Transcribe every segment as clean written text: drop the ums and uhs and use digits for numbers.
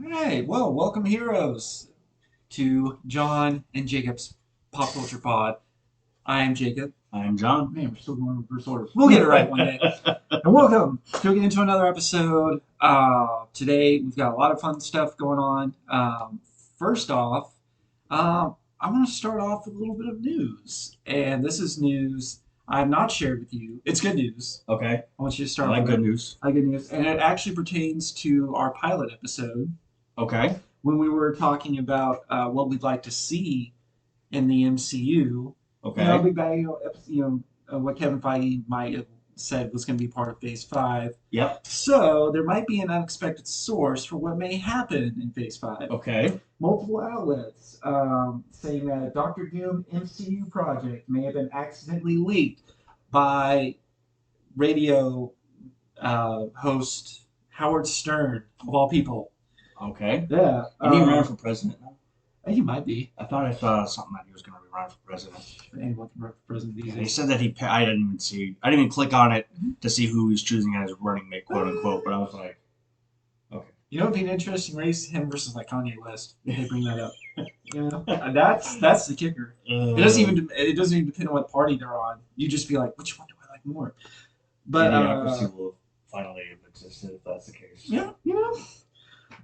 Alright, well, welcome heroes to John and Jacob's Pop Culture Pod. I am Jacob. I'm John. Man, we're still going in reverse order. We'll get it right one day. And welcome to get into another episode. Today we've got a lot of fun stuff going on. First off, I want to start off with a little bit of news. And this is news I have not shared with you. It's good news. Okay. I want you to I start like with good it. news. I like good news. And it actually pertains to our pilot episode Okay. when we were talking about what we'd like to see in the MCU. Okay. Big Bang, what Kevin Feige might have said was going to be part of Phase 5. Yep. So there might be an unexpected source for what may happen in Phase 5. Okay. Multiple outlets saying that a Doctor Doom MCU project may have been accidentally leaked by radio host Howard Stern, of all people. Okay. Yeah. And he ran for president now? He might be. I thought I saw something that he was going to be running for president. Anyone can run for president these He days. said that I didn't even see. I didn't even click on it to see who he was choosing as running mate, quote unquote. But I was like, okay. You know, it'd be an interesting race, him versus like Kanye West. If they bring that up. That's the kicker. It doesn't even depend on what party they're on. You just be like, which one do I like more? But Idiocracy will finally have existed if that's the case. Yeah.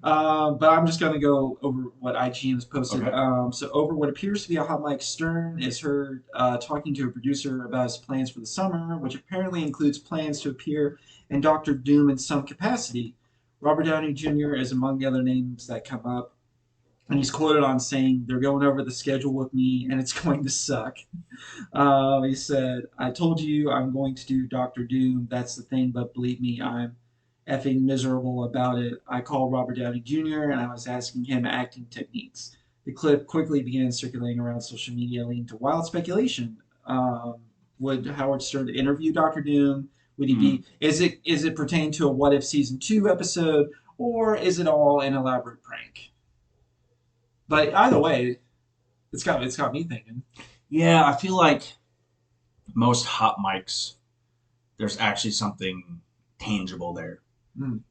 But I'm just going to go over what IGN has posted. Okay. So, over what appears to be a hot mic, Stern is heard talking to a producer about his plans for the summer, which apparently includes plans to appear in Doctor Doom in some capacity. Robert Downey Jr. is among the other names that come up. And he's quoted on saying, "They're going over the schedule with me, and it's going to suck." He said, "I told you I'm going to do Doctor Doom. That's the thing, but believe me, I'm effing miserable about it. I called Robert Downey Jr. and I was asking him acting techniques." The clip quickly began circulating around social media, leading to wild speculation. Would Howard Stern interview Doctor Doom? Would he be? Is it pertain to a What If season 2 episode, or is it all an elaborate prank? But either way, it's got me thinking. Yeah, I feel like most hot mics, there's actually something tangible there. Mm.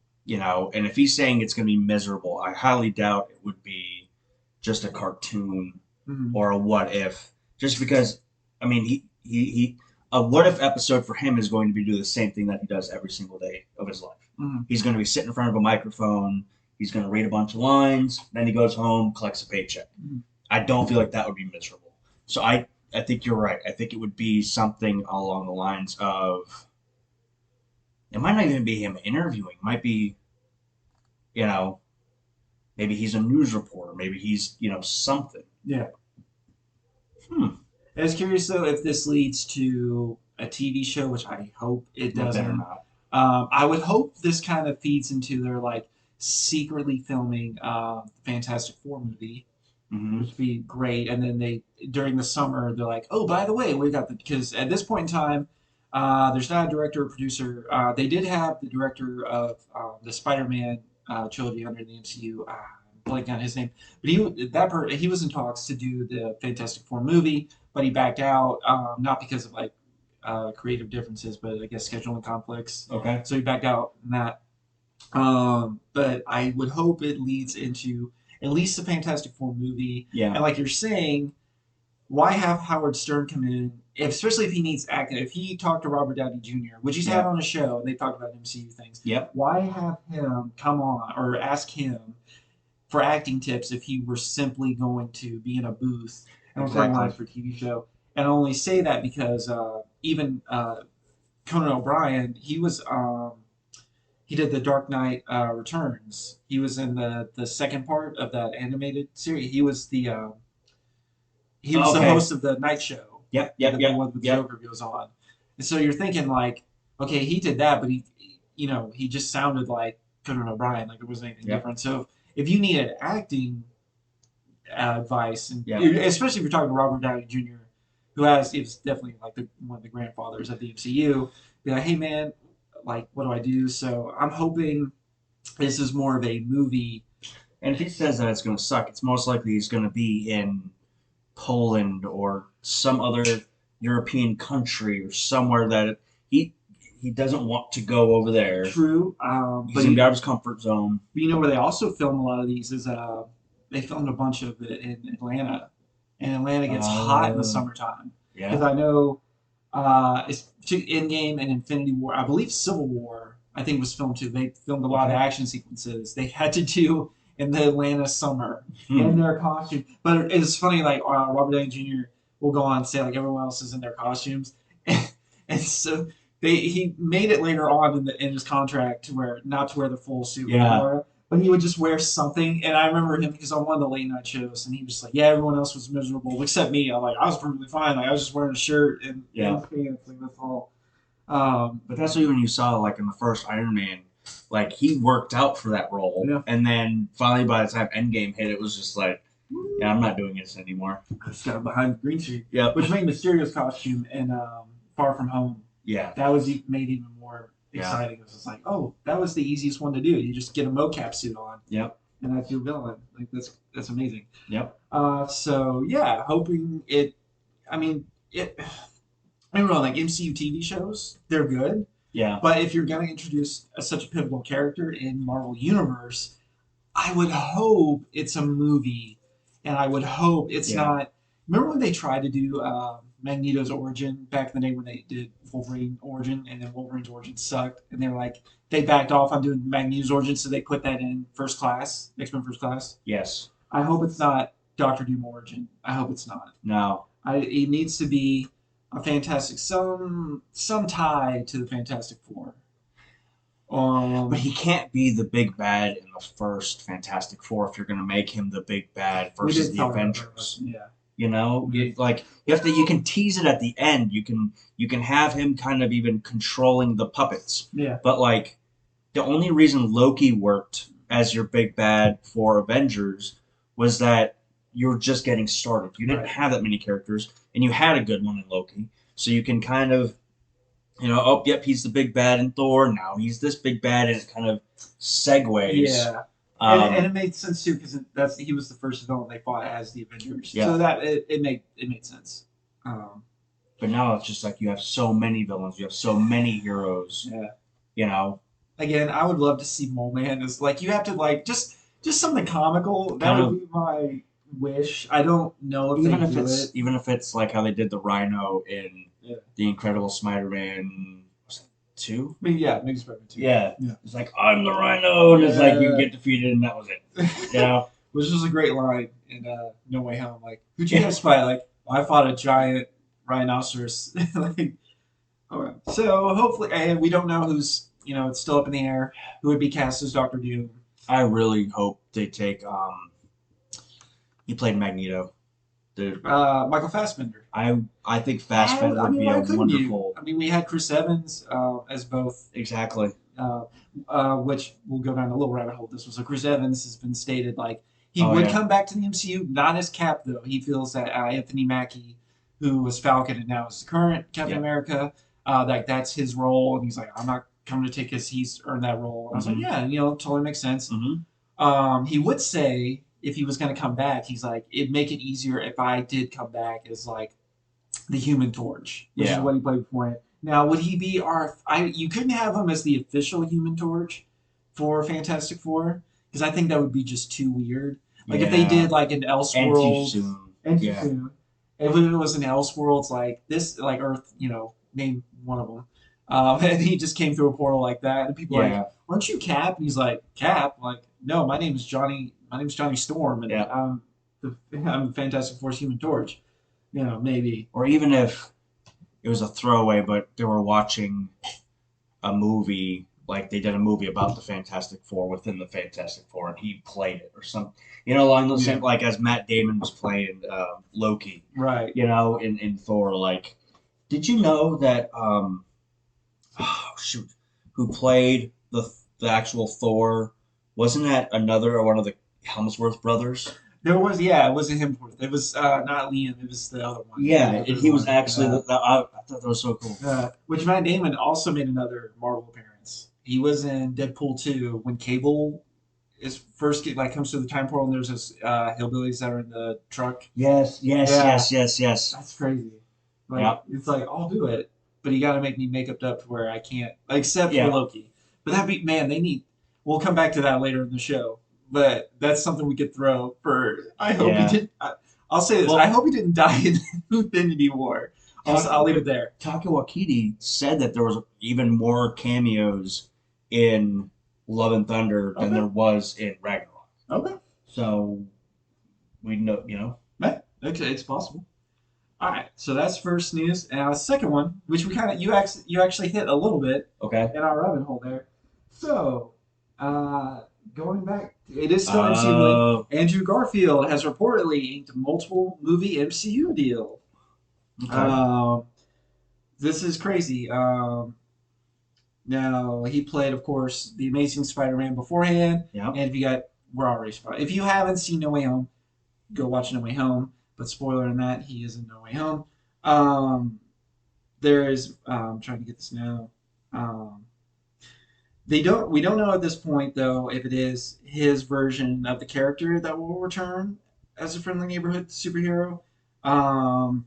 And if he's saying it's going to be miserable, I highly doubt it would be just a cartoon or a what if. Just because, I mean, a what if episode for him is going to be do the same thing that he does every single day of his life. He's going to be sitting in front of a microphone. He's going to read a bunch of lines. Then he goes home, collects a paycheck. I don't feel like that would be miserable. So I think you're right. I think it would be something along the lines of, it might not even be him interviewing. It might be, maybe he's a news reporter. Maybe he's, something. Yeah. I was curious, though, if this leads to a TV show, which I hope it doesn't. Better not. I would hope this kind of feeds into their, secretly filming Fantastic Four movie, which would be great. And then during the summer, they're like, oh, by the way, we got because at this point in time, there's not a director or producer. They did have the director of the Spider-Man trilogy under the MCU. I'm blanking on his name, but he was in talks to do the Fantastic Four movie, but he backed out, not because of creative differences, but I guess scheduling conflicts. Okay. So he backed out in that. But I would hope it leads into at least the Fantastic Four movie. Yeah. And like you're saying, why have Howard Stern come in, especially if he needs acting? If he talked to Robert Downey Jr., which he's had on a show, and they talked about MCU things. Yep. Why have him come on or ask him for acting tips if he were simply going to be in a booth and recording lines for a TV show? And I only say that because even Conan O'Brien, he was he did the Dark Knight Returns. He was in the second part of that animated series. He was the host of the night show. Yep. The one with the Joker goes on. And so you're thinking okay, he did that, but he just sounded like Conan O'Brien, like there wasn't anything different. So if you needed acting advice, and especially if you're talking to Robert Downey Jr., who is definitely one of the grandfathers of the MCU, be like, hey man, what do I do? So I'm hoping this is more of a movie. And if he says that it's going to suck, it's most likely he's going to be in Poland or some other European country or somewhere that he he doesn't want to go over there. True. He's in out of his comfort zone. But you know where they also film a lot of these is they filmed a bunch of it in Atlanta, and Atlanta gets hot in the summertime. Yeah. Because I know it's Endgame and Infinity War. I believe Civil War, I think, was filmed too. They filmed a lot of action sequences. They had to do in the Atlanta summer in their costume. But it's funny, like Robert Downey Jr. will go on and say like everyone else is in their costumes, and so he made it later on in his contract to wear not to wear the full suit anymore, but he would just wear something. And I remember him because on one of the late night shows, and he was just like, "Yeah, everyone else was miserable except me." I'm like, I was perfectly fine. Like I was just wearing a shirt and pants. Like that's all. But that's what when you saw like in the first Iron Man, like he worked out for that role, and then finally by the time Endgame hit, it was just like, yeah, I'm not doing this anymore. I just got behind the green screen. Yeah, which made Mysterio's costume in Far From Home. Yeah, that was made even more exciting. It was just like, oh, that was the easiest one to do. You just get a mocap suit on. Yep. And that's your villain. Like that's amazing. Yep. So yeah, hoping it. I mean it. I don't know, like MCU TV shows, they're good. Yeah. But if you're going to introduce such a pivotal character in Marvel Universe, I would hope it's a movie, and I would hope it's not. Remember when they tried to do Magneto's origin back in the day when they did Wolverine origin, and then Wolverine's origin sucked, and they're like they backed off on doing Magneto's origin, so they put that in First Class, X-Men First Class. Yes. I hope it's not Doctor Doom origin. I hope it's not. No. It needs to be a Fantastic, some tie to the Fantastic Four. But he can't be the big bad in the first Fantastic Four if you're going to make him the big bad versus the Avengers. Yeah. You know, you can tease it at the end. You can have him kind of even controlling the puppets. Yeah. But like the only reason Loki worked as your big bad for Avengers was that you're just getting started. You didn't have that many characters, and you had a good one in Loki. So you can kind of, he's the big bad in Thor. Now he's this big bad, and it kind of segues. Yeah. And it made sense too because he was the first villain they fought as the Avengers. Yeah. So that it made sense. But now it's just like you have so many villains, you have so many heroes. Yeah. You know. Again, I would love to see Mole Man as like you have to like just something comical. That would be my wish. I don't know if even if it's like how they did the Rhino in the Incredible Spider-Man. Was it 2? Maybe Spider-Man 2. Yeah. It's like I'm the Rhino, and it's like you get defeated, and that was it. You know, which was a great line in No Way Home. Like, who'd you guys fight? Like, I fought a giant rhinoceros. Like, okay. So hopefully, and we don't know who's it's still up in the air who would be cast as Doctor Doom. I really hope they take. He played Magneto. Michael Fassbender. I think Fassbender would be a wonderful. I mean, we had Chris Evans as both. Exactly. Which we'll go down a little rabbit hole. This was Chris Evans has been stated like he would come back to the MCU, not as Cap though. He feels that Anthony Mackie, who was Falcon and now is the current Captain America, like that's his role, and he's like, I'm not coming to take he's earned that role. And I was like, yeah, totally makes sense. Mm-hmm. He would say, if he was going to come back, he's like, it'd make it easier if I did come back as like the Human Torch, which is what he played before. Now, would he be you couldn't have him as the official Human Torch for Fantastic Four because I think that would be just too weird. Like if they did like an Elseworlds, and too soon. If it was an Elseworlds like this, like Earth, name one of them, and he just came through a portal like that, and people are like, aren't you Cap? And he's like, Cap? I'm like, no, my name is Johnny. My name's Johnny Storm, and I'm the Fantastic Four's Human Torch. Maybe. Or even if it was a throwaway, but they were watching a movie, like they did a movie about the Fantastic Four within the Fantastic Four, and he played it or something. Along those same, like as Matt Damon was playing Loki. Right. In Thor. Like, did you know that, who played the actual Thor, wasn't that one of the Helmsworth brothers? There was, it wasn't him. It was not Liam. It was the other one. Yeah, and he was actually. I thought that was so cool. Which Matt Damon also made another Marvel appearance. He was in Deadpool 2 when Cable is first comes to the time portal, and there's this hillbillies that are in the truck. Yes. That's crazy. Like, it's like I'll do it. but you got to make me make up to where I can't, except for Yeah. Loki. But that'd be man. They need. We'll come back to that later in the show. But that's something we could throw for. I hope he Yeah. didn't. I'll say this. Well, I hope he didn't die in Infinity War. I'll leave it there. Taika Waititi said that there was even more cameos in Love and Thunder than Okay. there was in Ragnarok. Okay. So we know, you know. Okay, it's possible. All right, so that's first news. And second one, which we kind of you actually hit a little bit Okay. in our rabbit hole there. So, going back, it is still MCU link. Andrew Garfield has reportedly inked multiple movie MCU deal. Okay. This is crazy. Now he played, of course, the Amazing Spider-Man beforehand, Yeah. and we're already spoiled. If you haven't seen No Way Home, go watch No Way Home. But spoiler in that, he is in No Way Home. There is. I'm trying to get this now. Um, we don't know at this point though if it is his version of the character that will return as a friendly neighborhood superhero. Um,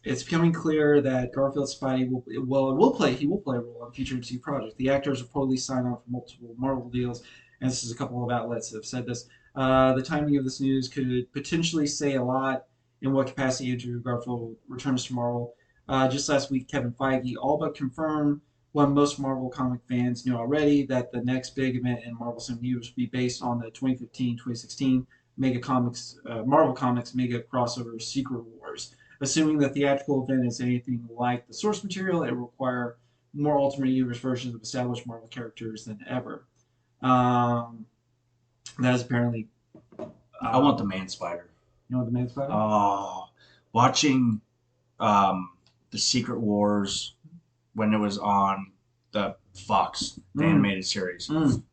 it's becoming clear that Garfield Spidey will play a role in future MCU projects. The actor has reportedly signed on for multiple Marvel deals, and this is a couple of outlets that have said this. The timing of this news could potentially say a lot in what capacity Andrew Garfield returns to Marvel. Just last week, Kevin Feige all but confirmed what most Marvel comic fans knew already, that the next big event in Marvel Cinematic Universe will be based on the 2015-2016 Marvel Comics mega crossover Secret Wars. Assuming the theatrical event is anything like the source material, it will require more Ultimate Universe versions of established Marvel characters than ever. That is apparently. I want the Man Spider. You know what the Man Spider? Oh, watching the Secret Wars when it was on the Fox the animated series, and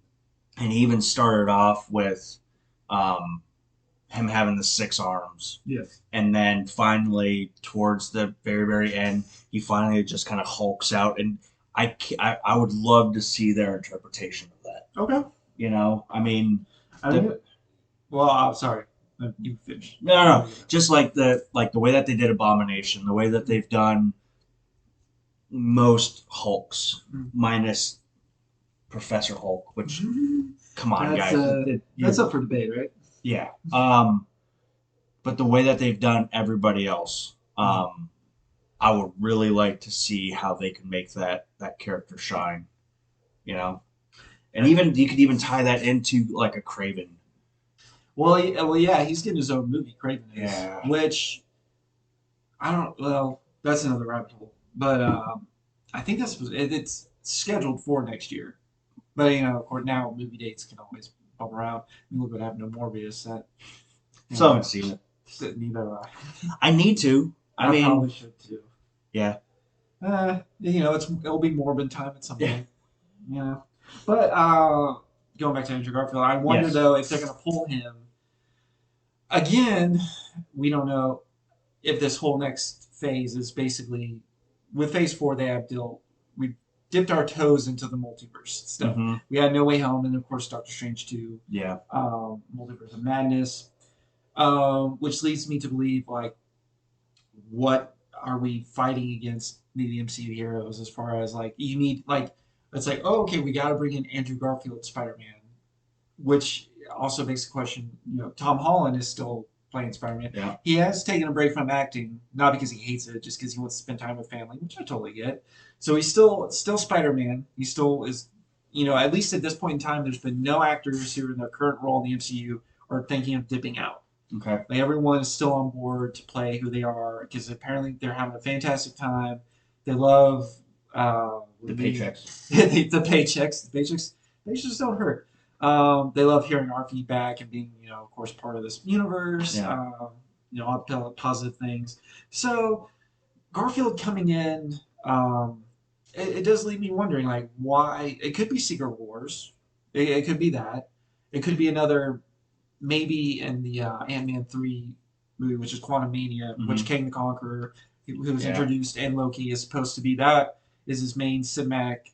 he even started off with him having the 6 arms. Yes. And then finally, towards the very, very end, he finally just kind of hulks out. And I would love to see their interpretation of that. Okay. You know, I mean, well, I'm sorry. You finished. No. Just like the way that they did Abomination, the way that they've done most Hulks, minus Professor Hulk, which, come on, guys. That's up for debate, right? Yeah. But the way that they've done everybody else, I would really like to see how they can make that character shine, you know? And even you could even tie that into like a Craven. Well, yeah, he's getting his own movie, Craven is, Yeah. which that's another rabbit hole. But I think it's scheduled for next year. But of course, now movie dates can always bump around. You look what happened to Morbius. Still haven't seen it. Neither have I need to. I mean, probably should too. Yeah. It'll be Morbid time at some point. Yeah. But going back to Andrew Garfield, I wonder though if they're going to pull him again. We don't know if this whole next phase is basically with Phase 4. We dipped our toes into the multiverse stuff. Mm-hmm. We had No Way Home, and of course Doctor Strange 2. Yeah. Multiverse of Madness, which leads me to believe what are we fighting against the MCU heroes as far as you need it's okay, we got to bring in Andrew Garfield Spider-Man, which also makes the question. Tom Holland is still playing Spider-Man. Yeah. He has taken a break from acting, not because he hates it, just because he wants to spend time with family, which I totally get. So he's still Spider-Man. He still is, at least at this point in time, there's been no actors who are in their current role in the MCU are thinking of dipping out. Okay. Everyone is still on board to play who they are because apparently they're having a fantastic time. They love the paychecks. The paychecks don't hurt. They love hearing our feedback and being, of course, part of this universe. Yeah. All positive things. So Garfield coming in, it does leave me wondering, why. It could be Secret Wars. It could be that. It could be another, maybe in the Ant-Man 3 movie, which is Quantumania, which Kang the Conqueror, who was introduced, and Loki is supposed to be that. Is his main cinematic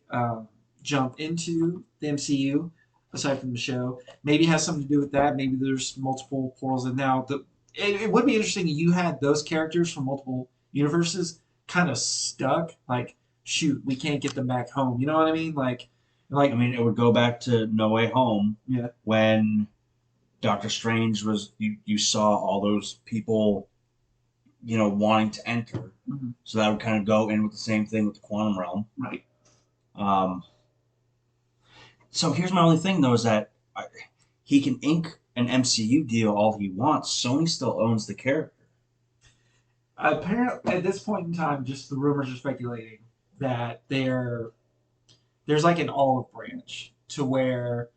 jump into the MCU, aside from the show. Maybe it has something to do with that. Maybe there's multiple portals. And now, it would be interesting if you had those characters from multiple universes kind of stuck, shoot, we can't get them back home. You know what I mean? Like I mean, it would go back to No Way Home yeah, when Doctor Strange was you saw all those people, wanting to enter. hmm So that would kind of go in with the same thing with the quantum realm. right. Um, so here's my only thing though is that he can ink an MCU deal all he wants. Sony still owns the character. Apparently, at this point in time, just the rumors are speculating that there's like an olive branch to where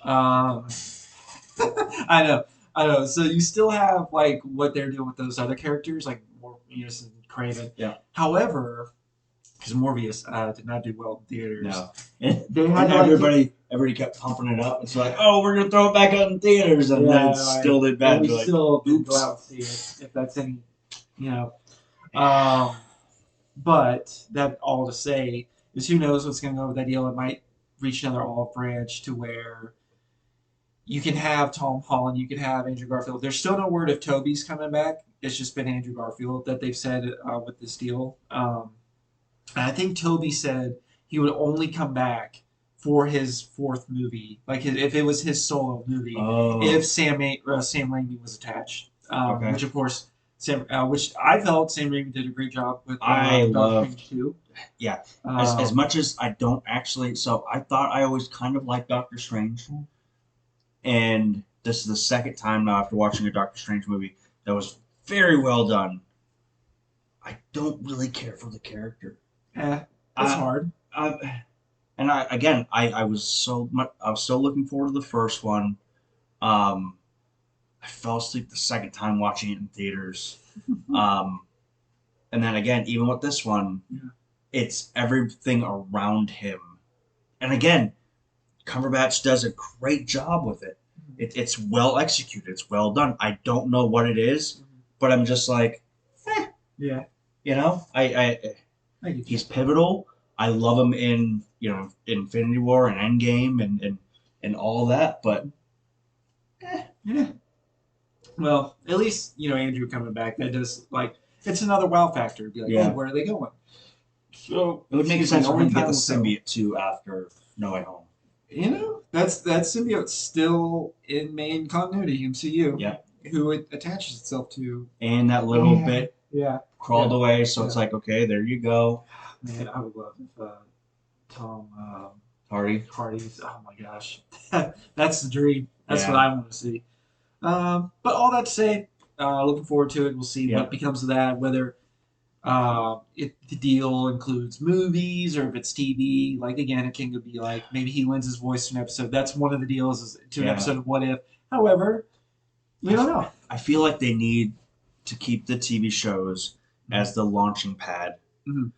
um, I know, I know. So you still have like what they're doing with those other characters, like Morbius and Craven. Yeah. However, because Morbius did not do well in theaters, No. And, they had everybody kept pumping it up. It's like, oh, we're gonna throw it back out in theaters, and then it still did bad. we Like, still didn't oops. go out and see it, if that's any, you know. But that all to say is who knows what's going to go with that deal. It might reach another olive branch to where you can have Tom Holland, you can have Andrew Garfield. There's still no word if Toby's coming back. It's just been Andrew Garfield that they've said with this deal. And I think Toby said he would only come back for his fourth movie, like if it was his solo movie, if Sam Raimi was attached, Okay. which of course which I felt Sam Raimi did a great job with. I Doctor love. Strange too. Yeah. As much as I don't actually, so I thought I always kind of liked Doctor Strange, and this is the second time now after watching a Doctor Strange movie that was very well done. I don't really care for the character. Yeah, it's hard. I was so looking forward to the first one. I fell asleep the second time watching it in theaters. And then again, even with this one, it's everything around him. And again, Cumberbatch does a great job with it. It's well executed. It's well done. I don't know what it is, but I'm just like, yeah. He's pivotal. I love him in Infinity War and Endgame and all that, but yeah. Well, at least Andrew coming back. That does it's another wow factor. Be like, oh, where are they going? So it would make sense for him to get the symbiote too after No Way Home. That symbiote's still in main continuity MCU. Yeah. Who it attaches itself to. And that little bit crawled away, so it's like, okay, there you go. Man, I would love if Tom Hardy's. Oh my gosh, that's the dream. That's what I want to see. But all that to say, looking forward to it. We'll see what becomes of that. Whether if the deal includes movies or if it's TV. Like again, it can be like maybe he lends his voice to an episode. That's one of the deals is to an episode of What If. However, we don't know. I feel like they need to keep the TV shows as the launching pad. Mm-hmm.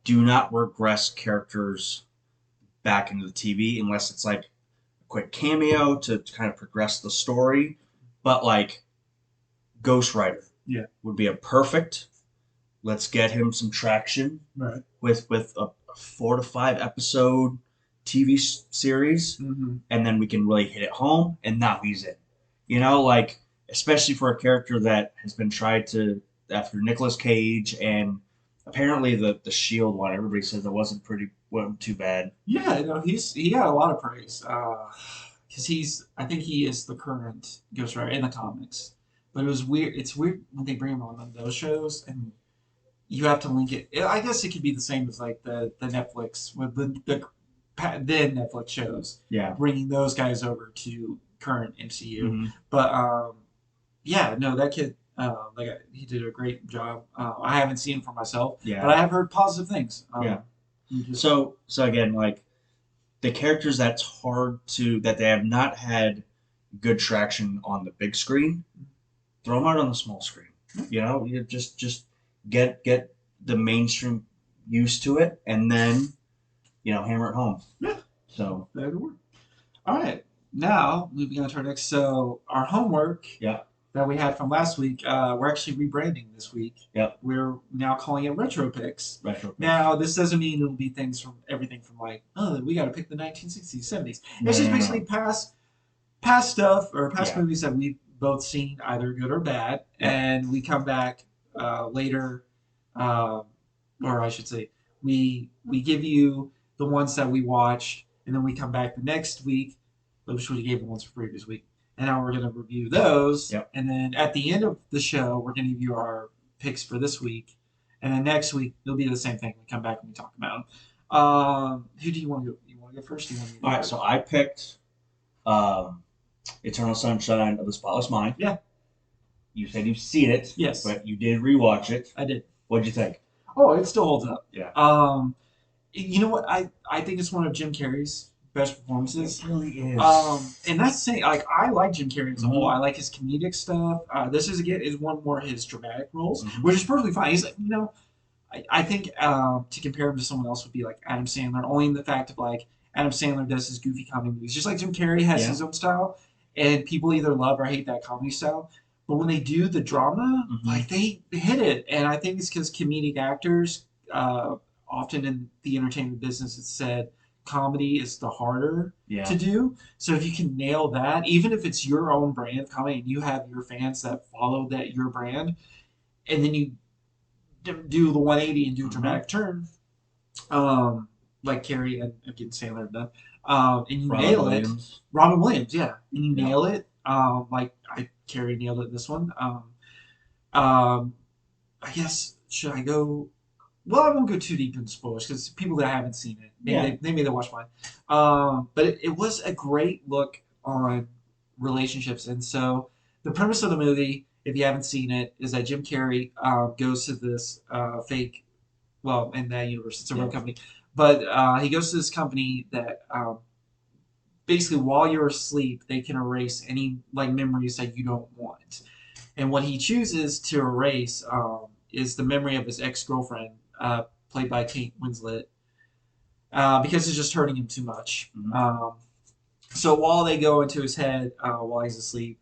Do not regress characters back into the TV unless it's like a quick cameo to kind of progress the story. But like Ghost Rider would be a perfect. Let's get him some traction with a 4 to 5 episode TV series, and then we can really hit it home. And now he's in. Especially for a character that has been tried to after Nicolas Cage and apparently the Shield one. Everybody says it wasn't too bad. Yeah, he got a lot of praise because I think he is the current Ghost Rider in the comics. But it was weird. It's weird when they bring him on those shows and you have to link it. I guess it could be the same as like the Netflix with the Netflix shows. Yeah, bringing those guys over to current MCU. But that kid. He did a great job. I haven't seen him for myself, but I have heard positive things. So again, like the characters that they have not had good traction on the big screen, throw them out on the small screen. You just get the mainstream used to it, and then hammer it home. Yeah. So that would work. All right. Now moving on to our next. So our homework. Yeah. That we had from last week, we're actually rebranding this week. Yep. We're now calling it Retro Picks. Retro Picks. Now, this doesn't mean it'll be things from everything from like, oh, we got to pick the 1960s, 70s. It's just basically past stuff or past movies that we've both seen, either good or bad, and we come back later, or I should say, we give you the ones that we watched, and then we come back the next week, which we gave the ones for previous week, and now we're going to review those. Yep. And then at the end of the show, we're going to give you our picks for this week, and then next week it'll be the same thing. We come back and we talk about them. Who do you want to go? You want to go first? Do you want me to go All right, first? so I picked Eternal Sunshine of the Spotless Mind. Yeah. You said you've seen it. Yes. But you did rewatch it. I did. What'd you think? Oh, it still holds up. Yeah. You know what? I think it's one of Jim Carrey's best performances. It really is. And that's saying, like, I like Jim Carrey as a whole. Mhm. I like his comedic stuff. This is again is one more of his dramatic roles, Mhm. which is perfectly fine. He's like, I think to compare him to someone else would be like Adam Sandler, only in the fact of like Adam Sandler does his goofy comedy movies, just like Jim Carrey has Yeah. his own style, and people either love or hate that comedy style. But when they do the drama, Mhm. like they hit it, and I think it's because comedic actors, often in the entertainment business, it's said comedy is the harder Yeah. to do. So if you can nail that, even if it's your own brand of comedy and you have your fans that follow that your brand, and then you do the 180 and do a dramatic turn, like Carrie and again Sandler have done, and you Robin nail Williams. it. Robin Williams, yeah, and you Yeah. nail it. Like Carrie nailed it in this one. Um, I guess should I go? Well, I won't go too deep into spoilers because people that haven't seen it, Yeah. maybe they watch mine. But it was a great look on relationships, and so the premise of the movie, if you haven't seen it, is that Jim Carrey goes to this fake, well, in that universe, it's a real Yeah. company, but he goes to this company that basically while you're asleep, they can erase any like memories that you don't want. And what he chooses to erase is the memory of his ex girlfriend, played by Kate Winslet, because it's just hurting him too much. Mhm. So while they go into his head while he's asleep,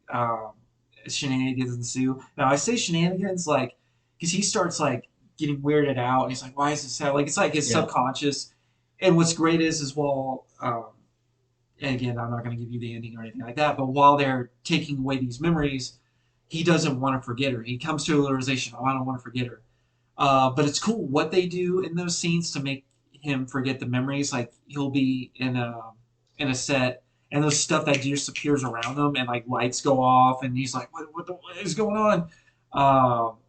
shenanigans ensue. Now I say shenanigans like because he starts like getting weirded out. And he's like, "Why is this sad?" Like it's like his Yeah. subconscious. And what's great is while and again, I'm not going to give you the ending or anything like that, but while they're taking away these memories, he doesn't want to forget her. He comes to a realization, oh, I don't want to forget her. But it's cool what they do in those scenes to make him forget the memories. Like he'll be in a set, and there's stuff that just appears around him, and like lights go off, and he's like, what is going on?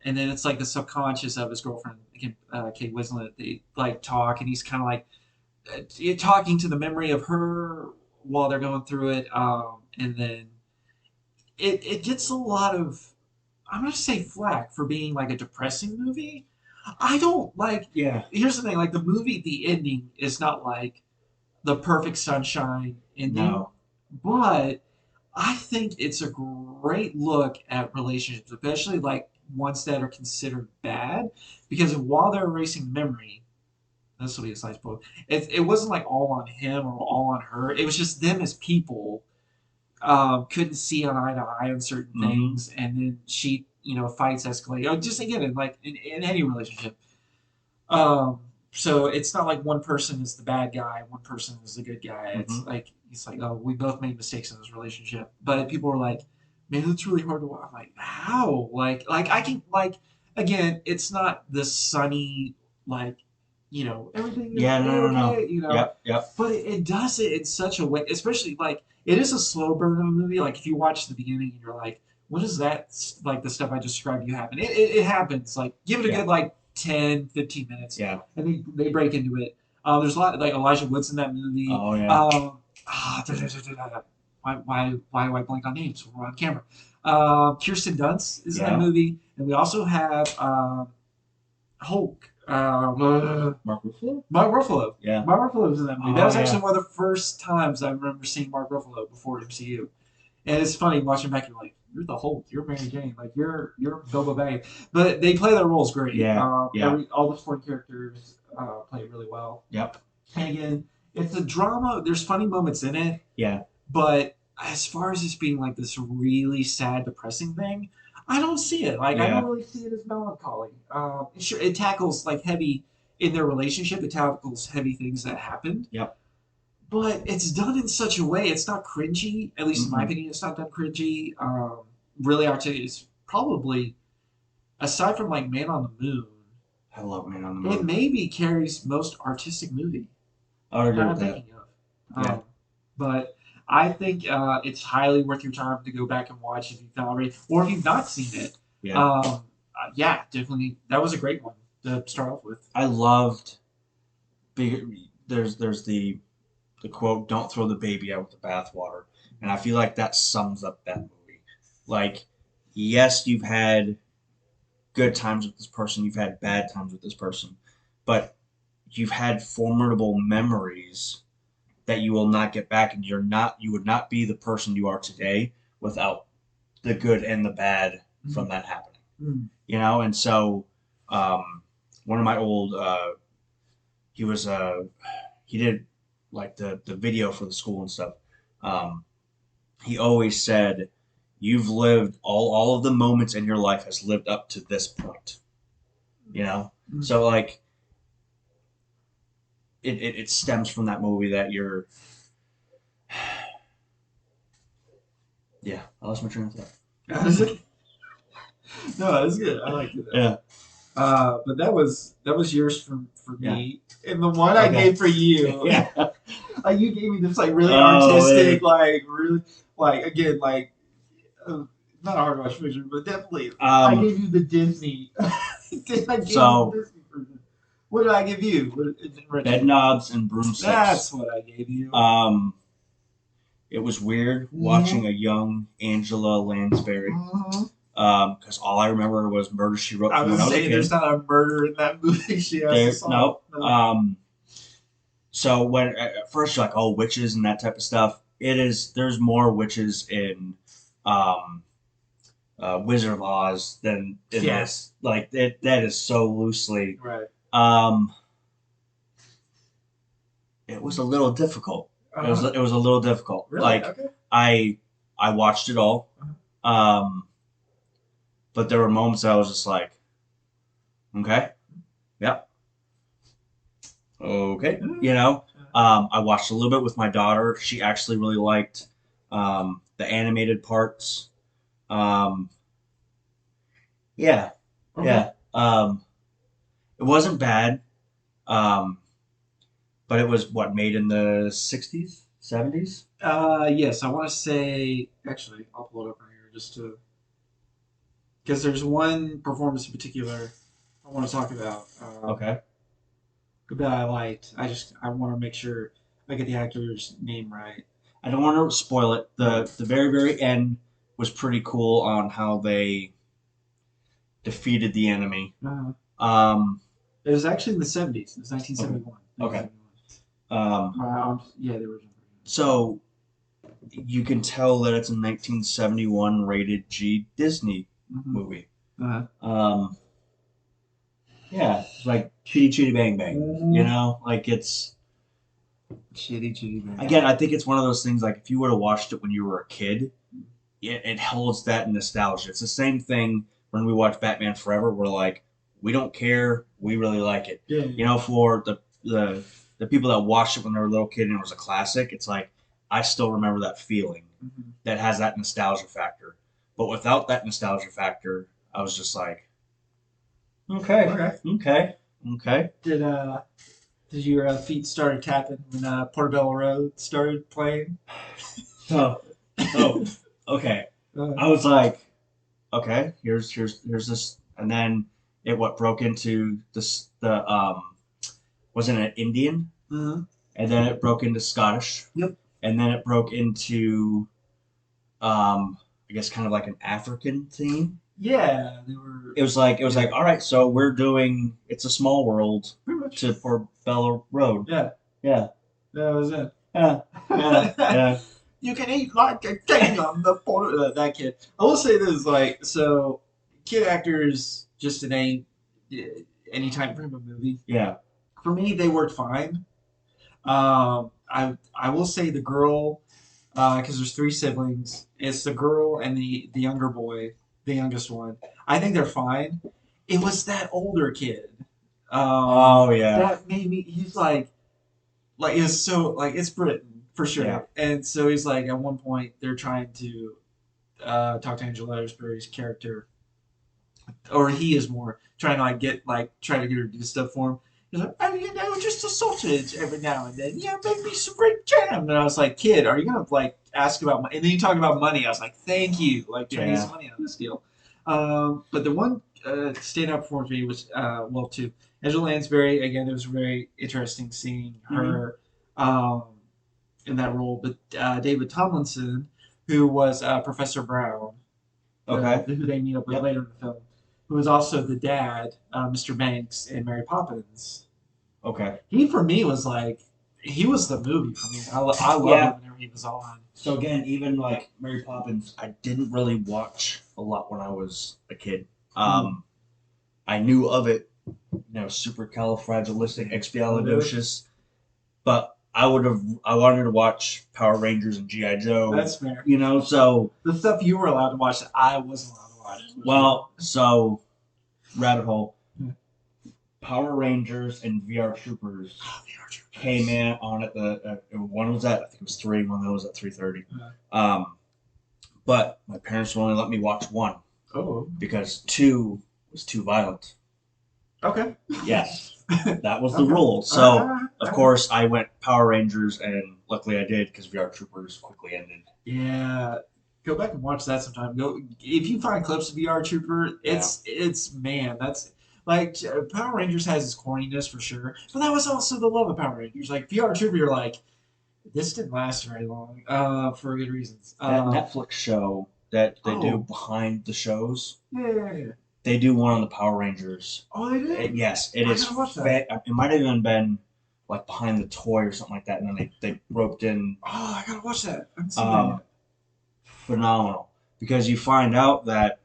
And then it's like the subconscious of his girlfriend, Kate Winslet. They like talk, and he's kind of like talking to the memory of her while they're going through it, and then it gets a lot of I'm gonna say flack for being like a depressing movie. I don't like. Yeah. Here's the thing: like the movie, the ending is not like the perfect sunshine ending, No. but I think it's a great look at relationships, especially like ones that are considered bad, because while they're erasing memory, this will be a slight spoiler. It wasn't like all on him or all on her. It was just them as people couldn't see on eye to eye on certain Mhm. things, and then she, fights escalate. Just again, in any relationship. Um, so it's not like one person is the bad guy, one person is the good guy. It's Mhm. like it's like, oh, we both made mistakes in this relationship, but people are like, man, that's really hard to watch. I'm like, how? Like I can like again, it's not the sunny like, everything is Yeah. No. No. okay, No. Yep. Yep. but it does it in such a way, especially like it is a slow burn of a movie. Like if you watch the beginning and you're like, what is that? Like the stuff I just described you happen. It happens. Like give it a Yeah. good like 10, 15 minutes. Yeah. And they break into it. There's a lot like Elijah Wood's in that movie. Oh yeah. Why do I blank on names when we're on camera? Kirsten Dunst is in that Yeah. movie, and we also have Hulk. Mark Ruffalo. Mark Ruffalo. Yeah. Mark Ruffalo was in that movie. Oh, That was yeah. actually one of the first times I remember seeing Mark Ruffalo before MCU. And it's funny watching back. You're like, you're the Hulk. You're Mary Jane. Like you're Bilbo Baggins. But they play their roles great. Yeah, yeah. All the supporting characters play really well. Yep. And again, it's a drama. There's funny moments in it. Yeah. But as far as this being like this really sad, depressing thing, I don't see it. Like I Yeah. don't really see it as melancholy. Sure, it tackles like heavy in their relationship. It tackles heavy things that happened. Yep. But it's done in such a way. It's not cringy. At least in my Mhm. opinion, it's not done cringy. Really, I'd say it's probably aside from like Man on the Moon, I love Man on the It Moon. may be Carrey's most artistic movie I would agree that with I'm that. thinking of. Yeah. But I think it's highly worth your time to go back and watch if you've not already, or if you've not seen it. Yeah. Yeah, definitely. That was a great one to start off with. I loved. There's the quote, "Don't throw the baby out with the bathwater," and I feel like that sums up that movie. Like, yes, you've had good times with this person, you've had bad times with this person, but you've had formidable memories that you will not get back, and you would not be the person you are today without the good and the bad from that happening. Mm. You know, and so one of my old he was he did like the video for the school and stuff. Um, he always said, "You've lived all of the moments in your life has lived up to this point." You know, Mm. so like it stems from that movie that you're. Yeah, I lost my train of thought. No, that was good. I liked it. Yeah. But that was yours for Yeah. me, and the one I Okay. gave for you. Yeah. Like you gave me this like really Oh, artistic, man. like really like again like not a hard watch version, but definitely I gave you the Disney. I gave you the Disney version. What did I give you? Bed knobs and broomsticks. That's what I gave you. It was weird watching a young Angela Lansbury. Because all I remember was Murder She Wrote. I was saying there's not a murder in that movie. She has to solve. No. So when at first you're like, oh, witches and that type of stuff. It is. There's more witches in Wizard of Oz than in this. Like that is so loosely. Right. It was a little difficult. It was a little difficult. Really? Like okay. I watched it all. But there were moments I was just like, okay, yep, okay, you know. I watched a little bit with my daughter. She actually really liked the animated parts. Yeah, yeah. It wasn't bad, but it was what, made in the 60s, 70s. Yes, I want to say. Actually, I'll pull it up right here just to because there's one performance in particular I want to talk about. Okay. That I liked. I want to make sure I get the actor's name right. I don't want to spoil it. The very end was pretty cool on how they defeated the enemy. It was actually in the 70s. It was 1971. Okay. Yeah, the original. So you can tell that it's a 1971 rated G Disney movie. Yeah, it's like Chitty Chitty Bang Bang. You know, like it's Chitty Chitty Bang. Again, I think it's one of those things. Like if you would have watched it when you were a kid, it holds that nostalgia. It's the same thing when we watch Batman Forever. We're like, we don't care. We really like it. Yeah. You know, for the people that watched it when they were a little kid and it was a classic, it's like I still remember that feeling that has that nostalgia factor. But without that nostalgia factor, I was just like, okay. Did your feet start tapping when Portobello Road started playing? Oh, okay. I was like, okay, here's this, and then it broke into this wasn't it Indian, and then it broke into Scottish, and then it broke into I guess kind of like an African theme. Yeah, they were. It was like all right, so we're doing It's a Small World to Portobello Road. Yeah. That was it. Yeah. You can eat like a king on the port. That kid. I will say this, like, so kid actors just in any time frame of movie. Yeah. For me, they worked fine. I will say the girl, because there's three siblings. It's the girl and the younger boy, the youngest one. I think they're fine. It was that older kid. That made me. He's like it's so like it's Britain for sure. Yeah. And so he's like at one point they're trying to talk to Angela Lansbury's character, or he is more trying to try to get her to do stuff for him. He's like, oh, just a sausage every now and then. Yeah, make me some great jam. And I was like, kid, are you gonna ask about money? And then you talk about money. I was like, thank you. Like, trying to get some money on this deal. But the one standout performance for me was two. Angela Lansbury again. It was very interesting seeing her in that role. But David Tomlinson, who was Professor Brown, Okay. who they meet up with later in the film, who was also the dad, Mr. Banks, in Mary Poppins. Okay. He, for me, was he was the movie for me. I love him whenever he was on. So again, even like Mary Poppins, I didn't really watch a lot when I was a kid. I knew of it, supercalifragilisticexpialidocious, but I wanted to watch Power Rangers and GI Joe. That's fair. So the stuff you were allowed to watch that I wasn't allowed to watch. Well, so rabbit hole. Power Rangers and VR Troopers came in on at one was at I think it was 3, one was at 3:30. Yeah. But my parents would only let me watch 1. Oh. Because 2 was too violent. Okay. Yes, that was the rule. So of course I went Power Rangers, and luckily I did because VR Troopers quickly ended. Yeah. Go back and watch that sometime. If you find clips of VR Trooper. It's man, that's. Power Rangers has its corniness for sure, but that was also the love of Power Rangers. Like VR Trooper, you're like, this didn't last very long, for good reasons. That Netflix show that they do behind the shows. Yeah. They do one on the Power Rangers. Oh, they do? Yes, it is. It might have even been like behind the toy or something like that, and then they roped in. Oh, I gotta watch that. I haven't seen that yet. Phenomenal, because you find out that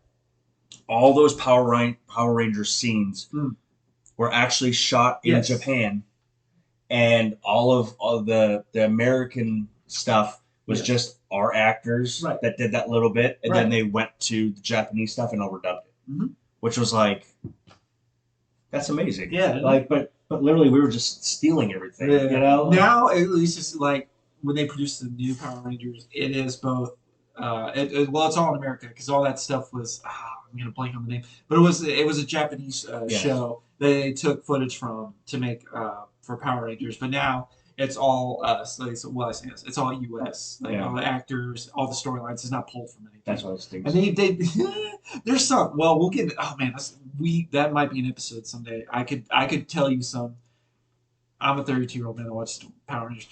all those Power Rangers scenes were actually shot in Japan, and all of the American stuff was just our actors that did that little bit, and then they went to the Japanese stuff and overdubbed it, which was that's amazing. Yeah, but literally we were just stealing everything. Now at least it's when they produce the new Power Rangers, it is both. It's all in America because all that stuff was. I'm gonna blank on the name, but it was a Japanese show that they took footage from to make for Power Rangers. But now it's all us. It's all U.S. All the actors, all the storylines is not pulled from anything. That's what I was thinking. And they there's some. Well, we'll get. Oh man, that might be an episode someday. I could tell you some. I'm a 32-year-old man that watches Power Rangers.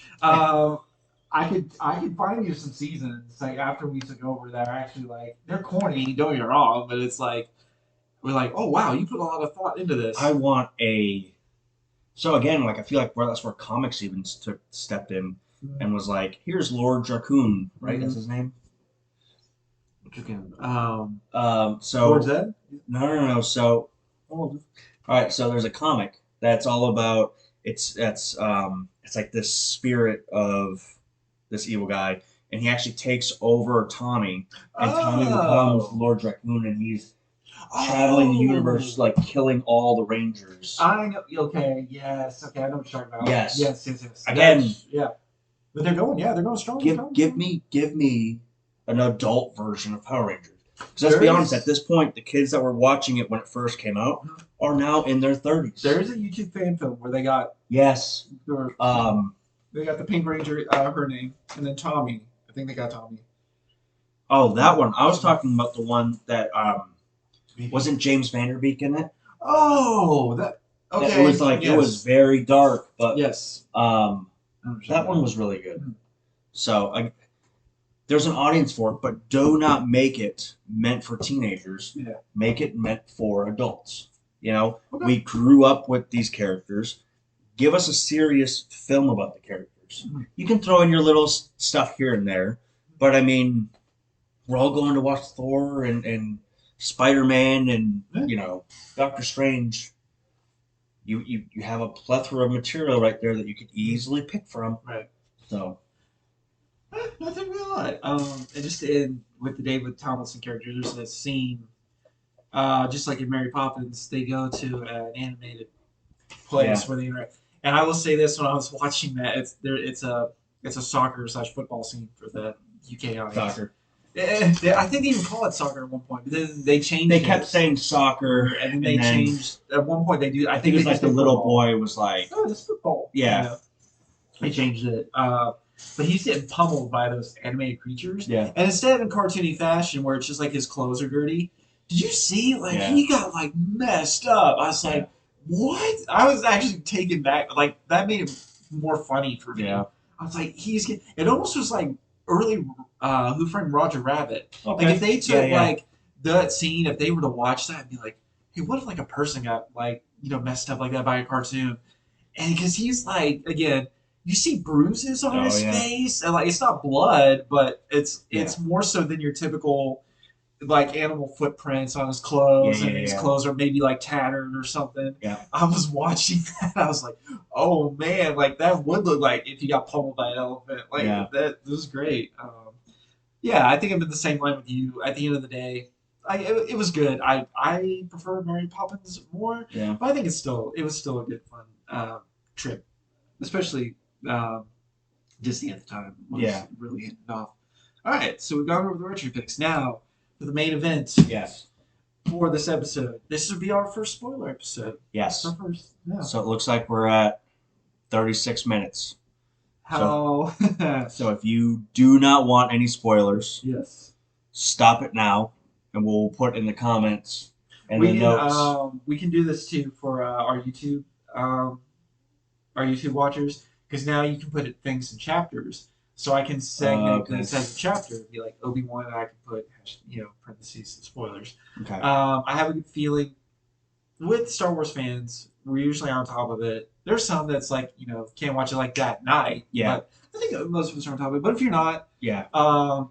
I could find you some seasons after we took over that are actually they're corny, don't get me wrong, but it's we're oh wow, you put a lot of thought into this. I want so again, I feel that's where comics even stepped in and was here's Lord Dracoon, right? That's his name. Dracoon. So Lord Zed? No. So all right, so there's a comic that's all about it's like this spirit of this evil guy, and he actually takes over Tommy, and Tommy becomes Lord Dracoon, and he's traveling the universe, killing all the Rangers. I know. Okay. Yes. Okay. I know what you're talking about. Yes. Again. But they're going strong. Give me an adult version of Power Rangers. Because let's be honest, at this point, the kids that were watching it when it first came out are now in their 30s. There's a YouTube fan film where they got they got the Pink Ranger, her name, and then Tommy. I think they got Tommy. Oh, that one. I was talking about the one that wasn't James Vanderbeek in it. Oh, that okay. It was it was very dark, but yes, that one was really good. So there's an audience for it, but do not make it meant for teenagers. Yeah. Make it meant for adults. We grew up with these characters. Give us a serious film about the characters. You can throw in your little stuff here and there, but I mean, we're all going to watch Thor and Spider-Man and Doctor Strange. You have a plethora of material right there that you could easily pick from. Right. So. I think we like. And just with the David Tomlinson character, there's a scene, just like in Mary Poppins, they go to an animated place where they interact. And I will say this: when I was watching that, it's a soccer/football scene for the UK audience. Soccer. I think they even call it soccer at one point, but then they changed They it. kept saying soccer, And then they then changed. At one point, they do. I I think think it was they like just the did little football. boy was like, Oh, it's football. yeah, They changed it. But he's getting pummeled by those animated creatures. yeah, And instead in cartoony fashion, where it's just like his clothes are dirty, did you see? Like, yeah, he got, like, messed up. I was yeah, like, what? I was actually taken back. Like, that made it more funny for me. yeah. I was like, he's getting. It almost was like early Who Framed Roger Rabbit. Like, if Okay, they yeah, took, yeah, like, that scene, if they were to watch that and be like, hey, what if, like, a person got, like, messed up like that by a cartoon? And because he's like, again, you see bruises on oh his yeah, face, and like it's not blood, but yeah, it's more so than your typical like animal footprints on his yeah, clothes, and yeah, his yeah, clothes are maybe like tattered or something. yeah, I was watching that, I was like, oh man, like that would look like if he got pummeled by an elephant. Like yeah, that was great. Yeah, I think I'm in the same line with you. At the end of the day, it was good. I prefer Mary Poppins more, yeah. but I think it was still a good fun trip, especially um, Disney at the time was Yeah. really hitting it off. All right, so we've gone over the retro picks. Now for the main event Yes. for this episode. This would be our first spoiler episode. Yes. Our first, yeah. So it looks like we're at 36 minutes. How? So if you do not want any spoilers, Yes. stop it now, and we'll put in the comments and the notes. We can do this too for um, our YouTube watchers, because now you can put things in chapters. So I can segment Okay. this as a chapter, be like Obi-Wan, and I can put parentheses spoilers. Okay. I have a good feeling with Star Wars fans, we're usually on top of it. There's some that's like can't watch it like that night. Yeah. But I think most of us are on top of it. But if you're not, Yeah.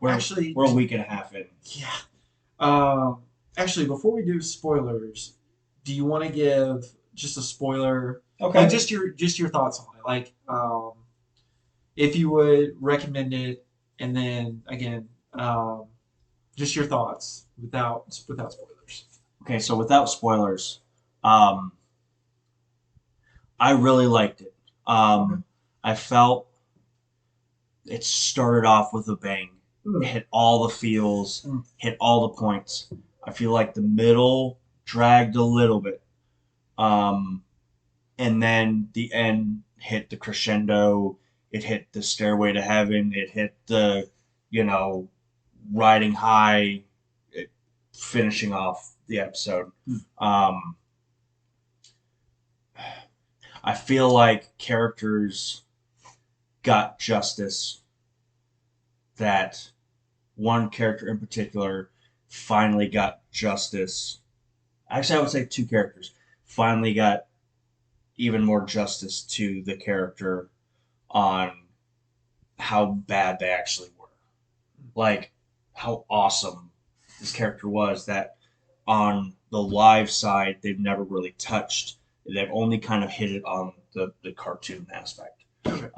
actually, We're a week and a half in. yeah. Actually, before we do spoilers, do you want to give just a spoiler? Okay. Like just your thoughts on it. Like if you would recommend it, and then again, just your thoughts without spoilers. Okay. So without spoilers, um, I really liked it. Okay. I felt it started off with a bang. It hit all the feels, hit all the points. I feel like the middle dragged a little bit. Um, and then the end hit the crescendo. It hit the stairway to heaven. It hit the, you know, riding high, it, finishing off the episode. Um, I feel like characters got justice that one character in particular finally got justice. Actually, I would say two characters finally got even more justice to the character on how bad they actually were. Like, how awesome this character was that on the live side, they've never really touched. They've only kind of hit it on the cartoon aspect. Okay.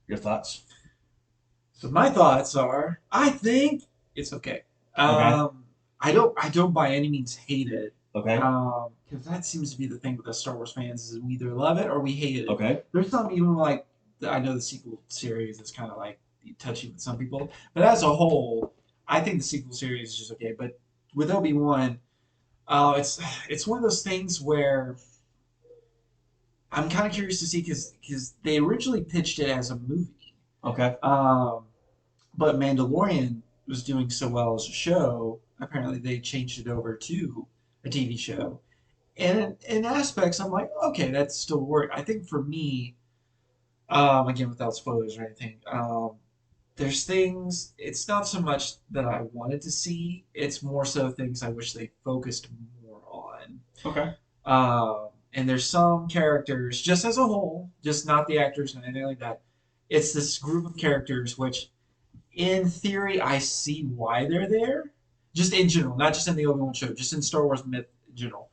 Your thoughts? So my thoughts are, I think it's okay. Okay. I don't by any means hate it. Okay. Because that seems to be the thing with the Star Wars fans is we either love it or we hate it. Okay. There's some even like I know the sequel series is kind of like touchy with some people, but as a whole, I think the sequel series is just okay. But with Obi-Wan, it's one of those things where I'm kind of curious to see because they originally pitched it as a movie. Okay. But Mandalorian was doing so well as a show, apparently they changed it over to a TV show. And in aspects, I'm like, okay, that still work. I think for me, again, without spoilers or anything, there's things. It's not so much that I wanted to see. It's more so things I wish they focused more on. Okay. And there's some characters, just as a whole, just not the actors and anything like that. It's this group of characters which in theory, I see why they're there. Just in general, not just in the Obi-Wan show, just in Star Wars myth in general.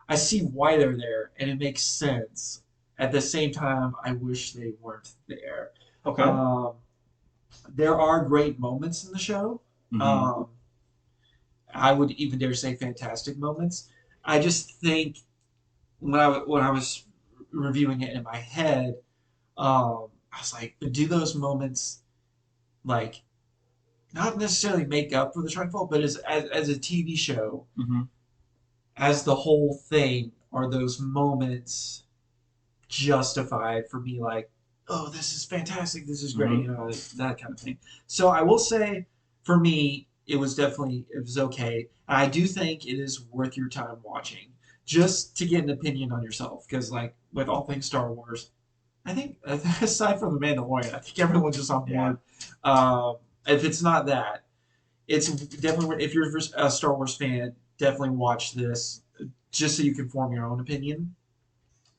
I see why they're there, and it makes sense. At the same time, I wish they weren't there. Okay. There are great moments in the show. Mm-hmm. I would even dare say fantastic moments. I just think when I was reviewing it in my head, I was like, do those moments like not necessarily make up for the Shrine but as a TV show, Mm-hmm. as the whole thing, are those moments justified for me? Like, oh, this is fantastic, this is great, Mm-hmm. you know, that kind of thing. So I will say, for me, it was okay. And I do think it is worth your time watching, just to get an opinion on yourself, because like with all things Star Wars, I think aside from the Mandalorian, I think everyone's just on Yeah. board. If it's not that, it's definitely, if you're a Star Wars fan, definitely watch this just so you can form your own opinion.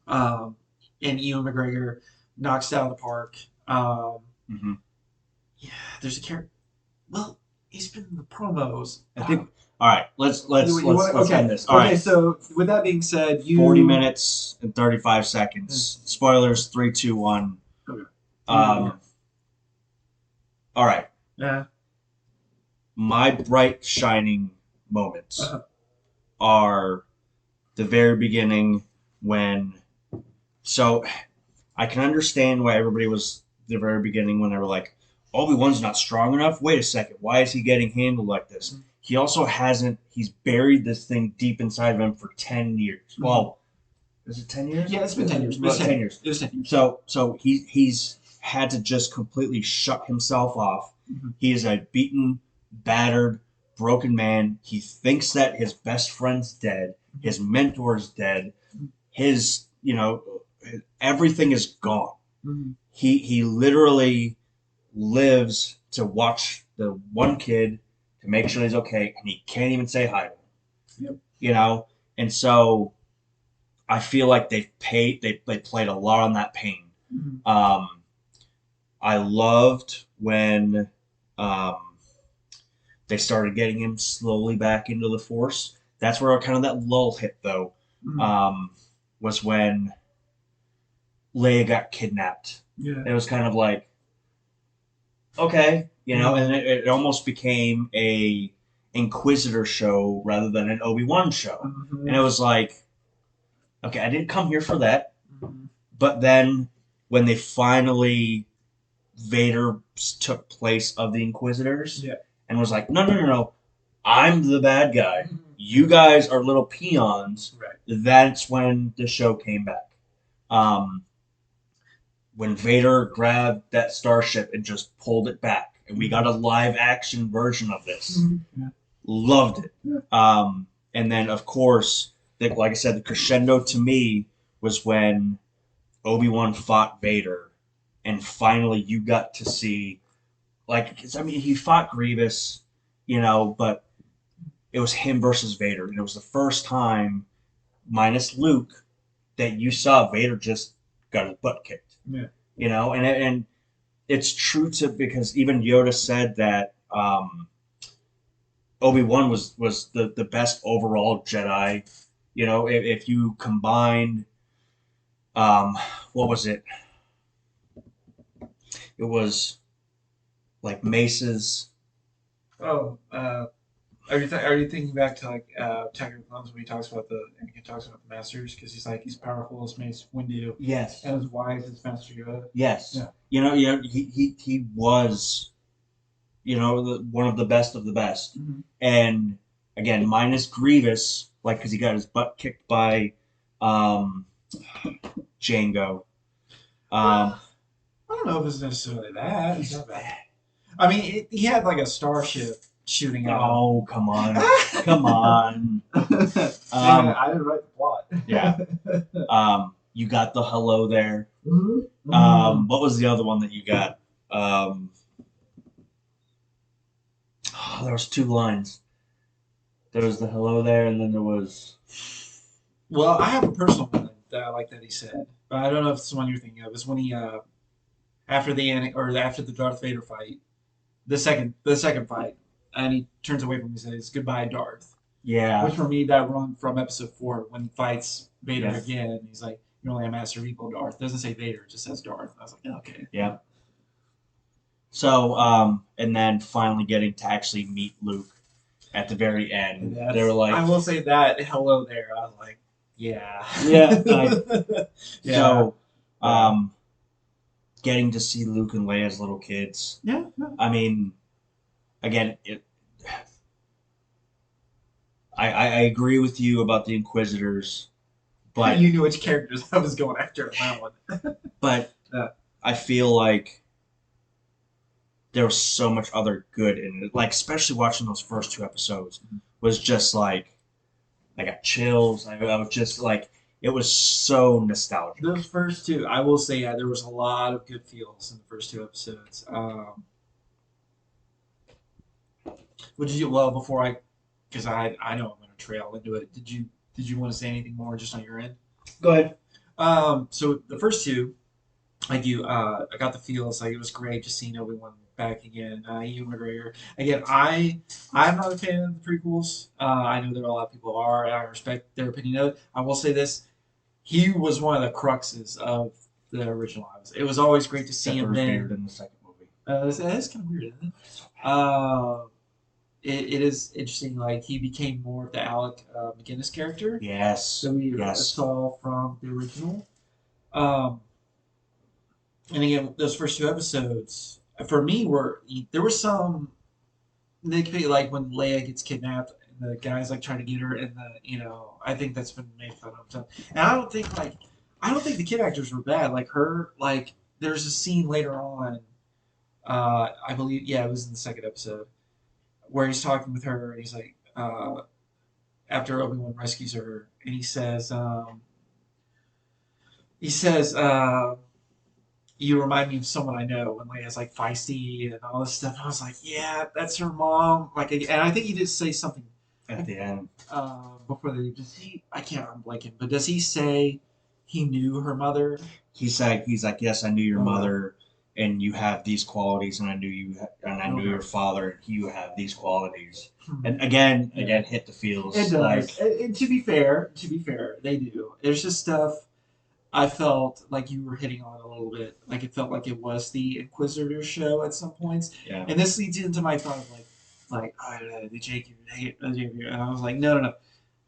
Um, and Ewan McGregor knocks it out of the park. Mm-hmm. Yeah, there's a character. Well, he's been in the promos. I think. All right, let's Okay. end this. All okay. right. So with that being said, 40 minutes and 35 seconds. Spoilers. 3, 2, 1. Okay. All right. Yeah. My bright shining moments Uh-huh. are the very beginning when. So, I can understand why everybody was the very beginning when they were like, Obi-Wan's not strong enough. Wait a second. Why is he getting handled like this? Mm-hmm. He also hasn't. He's buried this thing deep inside of him for 10 years. Mm-hmm. Well, is it 10 years? Yeah, it's been 10 years. Well, 10 years. It was 10 years. So he's had to just completely shut himself off. Mm-hmm. He is a beaten, battered, broken man. He thinks that his best friend's dead. His mentor's dead. His, everything is gone. Mm-hmm. He literally lives to watch the one kid to make sure he's okay, and he can't even say hi to him. Yep. And so I feel like they played a lot on that pain. Mm-hmm. I loved when they started getting him slowly back into the Force. That's where kind of that lull hit, though. Mm-hmm. Was when Leia got kidnapped. Yeah. It was kind of like, okay, Mm-hmm. and it almost became a Inquisitor show rather than an Obi-Wan show. Mm-hmm. And it was like, okay, I didn't come here for that. Mm-hmm. But then when they finally, Vader took place of the Inquisitors and was like, no, I'm the bad guy. Mm-hmm. You guys are little peons. Right. That's when the show came back. When Vader grabbed that starship and just pulled it back, and we got a live action version of this. Mm-hmm. Yeah. Loved it. Yeah. And then, of course, like I said, the crescendo to me was when Obi-Wan fought Vader, and finally you got to see, he fought Grievous, but it was him versus Vader, and it was the first time, minus Luke, that you saw Vader just got his butt kicked. Yeah. And it's true because even Yoda said that Obi-Wan was the best overall Jedi. If you combined, what was it? It was like Mace's. Oh, are you thinking back to like Attack of the Clones when he talks about Anakin talks about the masters, because he's like, he's powerful as Mace Windu, Yes. and as wise as Master Yoda. Yes. Yeah. He was, one of the best of the best. Mm-hmm. And again, minus Grievous, because he got his butt kicked by Django. I don't know if it's necessarily that. It's not bad. I mean, he had like a starship shooting out. Oh, come on. Come on. I didn't write the plot. Yeah. You got the hello there. Mm-hmm. What was the other one that you got? There was 2 lines. There was the hello there, and then there was... Well, I have a personal one that I like that he said, but I don't know if it's the one you're thinking of. It's when he after the Darth Vader fight, the second fight, and he turns away from him and says, "Goodbye, Darth." Yeah. Which for me, that run from Episode 4 when he fights Vader Yes. again, and he's like, "You're only a master of evil, Darth." It doesn't say Vader; it just says Darth. I was like, okay. Yeah. So, and then finally getting to actually meet Luke at the very end. They were like, I will say that hello there. I was like, yeah. Yeah. Yeah. So, getting to see Luke and Leia as little kids. Yeah. I mean, again, I agree with you about the Inquisitors, but You knew which characters I was going after on that one. but Yeah. I feel like there was so much other good in it. Like especially watching those first two episodes was just like I got chills. I was just like it was so nostalgic. Those first two, I will say, yeah, there was a lot of good feels in the first two episodes. What did you? Well, before because I know I'm going to trail into it. Did you want to say anything more just on your end? Go ahead. So the first two, I got the feels like it was great just seeing Obi-Wan back again. Ewan McGregor again. I'm not a fan of the prequels. I know there are a lot of people are. And I respect their opinion of it. I will say this: he was one of the cruxes of the original. It was always great to see Except for him his then. beard in the second movie. That's kind of weird, isn't it? Uh, it is interesting. Like he became more of the Alec McGinnis character Yes. that we Yes. saw from the original. Um, and again, those first two episodes for me were there was some nitpicky like when Leia gets kidnapped and the guys like trying to get her and I think that's been made fun of. And I don't think the kid actors were bad. Like her like there's a scene later on. I believe yeah it was in the second episode where he's talking with her and he's like after Obi-Wan rescues her and he says you remind me of someone I know when Leia's like feisty and all this stuff. And I was like, yeah, that's her mom. Like, and I think he did say something At the end. before they. Does he? I can't. I'm blanking. But does he say he knew her mother? He's like, yes, I knew your Okay. mother, and you have these qualities, and I knew you, and I knew Okay. your father, and you have these qualities. Hmm. And again, hit the feels. It does. Like, And to be fair, they do. There's just stuff I felt like you were hitting on a little bit. Like it felt like it was the Inquisitor show at some points. yeah, And this leads into my thought of the Jake, and I was like, no, no, no.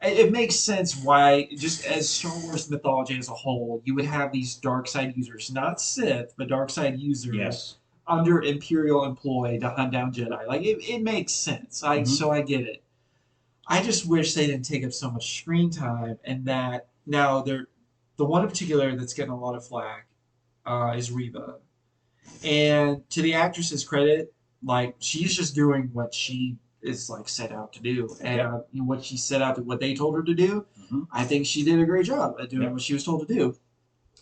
It makes sense why, just as Star Wars mythology as a whole, you would have these dark side users, not Sith, but dark side users yes, under Imperial employ to hunt down Jedi. Like it makes sense. So I get it. I just wish they didn't take up so much screen time, and that now they're the one in particular that's getting a lot of flack is Reva. And to the actress's credit, like she's just doing what she is like set out to do, and Yep. what she set out to what they told her to do. Mm-hmm. I think she did a great job at doing Yep. what she was told to do.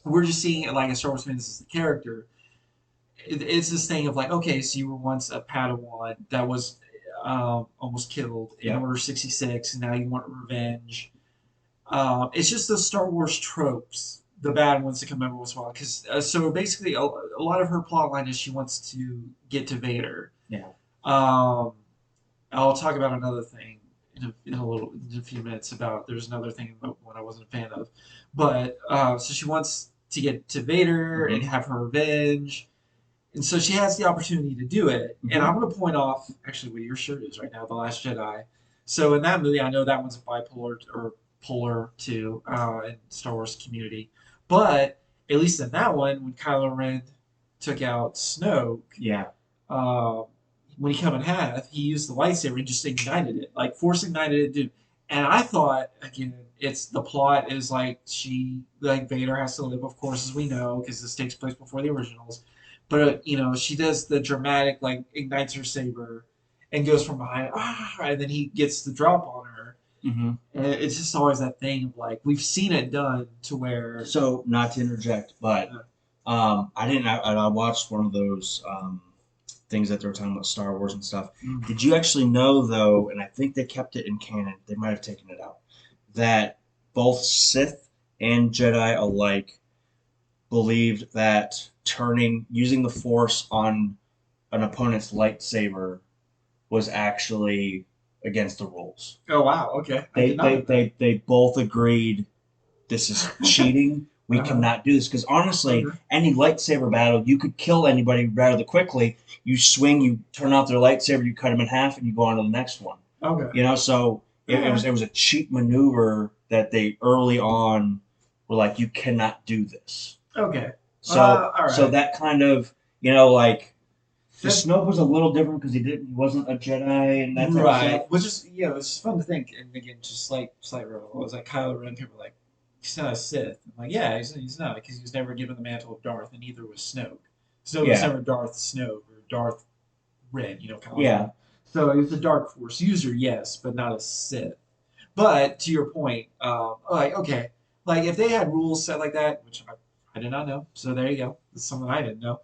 We're just seeing it like a Star Wars fan. This is the character. It's this thing of like, okay, so you were once a Padawan that was almost killed in Yep. Order 66, and now you want revenge. It's just the Star Wars tropes, the bad ones that come every once in a while. Because so basically, a lot of her plot line is she wants to get to Vader. Yeah. I'll talk about another thing in a few minutes about there's another thing about one I wasn't a fan of, but so she wants to get to Vader and have her revenge, and so she has the opportunity to do it. And I'm going to point off actually what your shirt is right now, The Last Jedi. So in that movie, I know that one's a bipolar or polar too in Star Wars community, but at least in that one, when Kylo Ren took out Snoke, yeah, uh, when he cut in half, he used the lightsaber and just ignited it, like force ignited it, dude. And I thought again, it's the plot is like Vader has to live, of course, as we know, because this takes place before the originals. But she does the dramatic like ignites her saber and goes from behind, and then he gets the drop on her. Mm-hmm. And it's just always that thing of like we've seen it done to where. So not to interject, but I didn't. I watched one of those things that they were talking about Star Wars and stuff. Mm. Did you actually know though? And I think they kept it in canon. They might have taken it out. That both Sith and Jedi alike believed that using the Force on an opponent's lightsaber was actually against the rules. Oh wow! Okay, I did not know that. They both agreed this is cheating. We cannot do this because honestly, any lightsaber battle, you could kill anybody rather quickly. You swing, you turn off their lightsaber, you cut them in half, and you go on to the next one. Okay. So it was a cheap maneuver that they early on were like, you cannot do this. Okay. So all right. so that kind of like Snoke was a little different because he wasn't a Jedi and that type of Right, stuff. which is it's fun to think. And again, just slight reveal. It was like Kylo Ren. People were like, he's not a Sith. I'm like, yeah, he's not because he was never given the mantle of Darth, and neither was Snoke. Snoke was Yeah, never Darth Snoke or Darth Ren. Kylo yeah, Ren. So he was a Dark Force user, yes, but not a Sith. But to your point, like okay, like if they had rules set like that, which I did not know, so there you go. That's something I didn't know.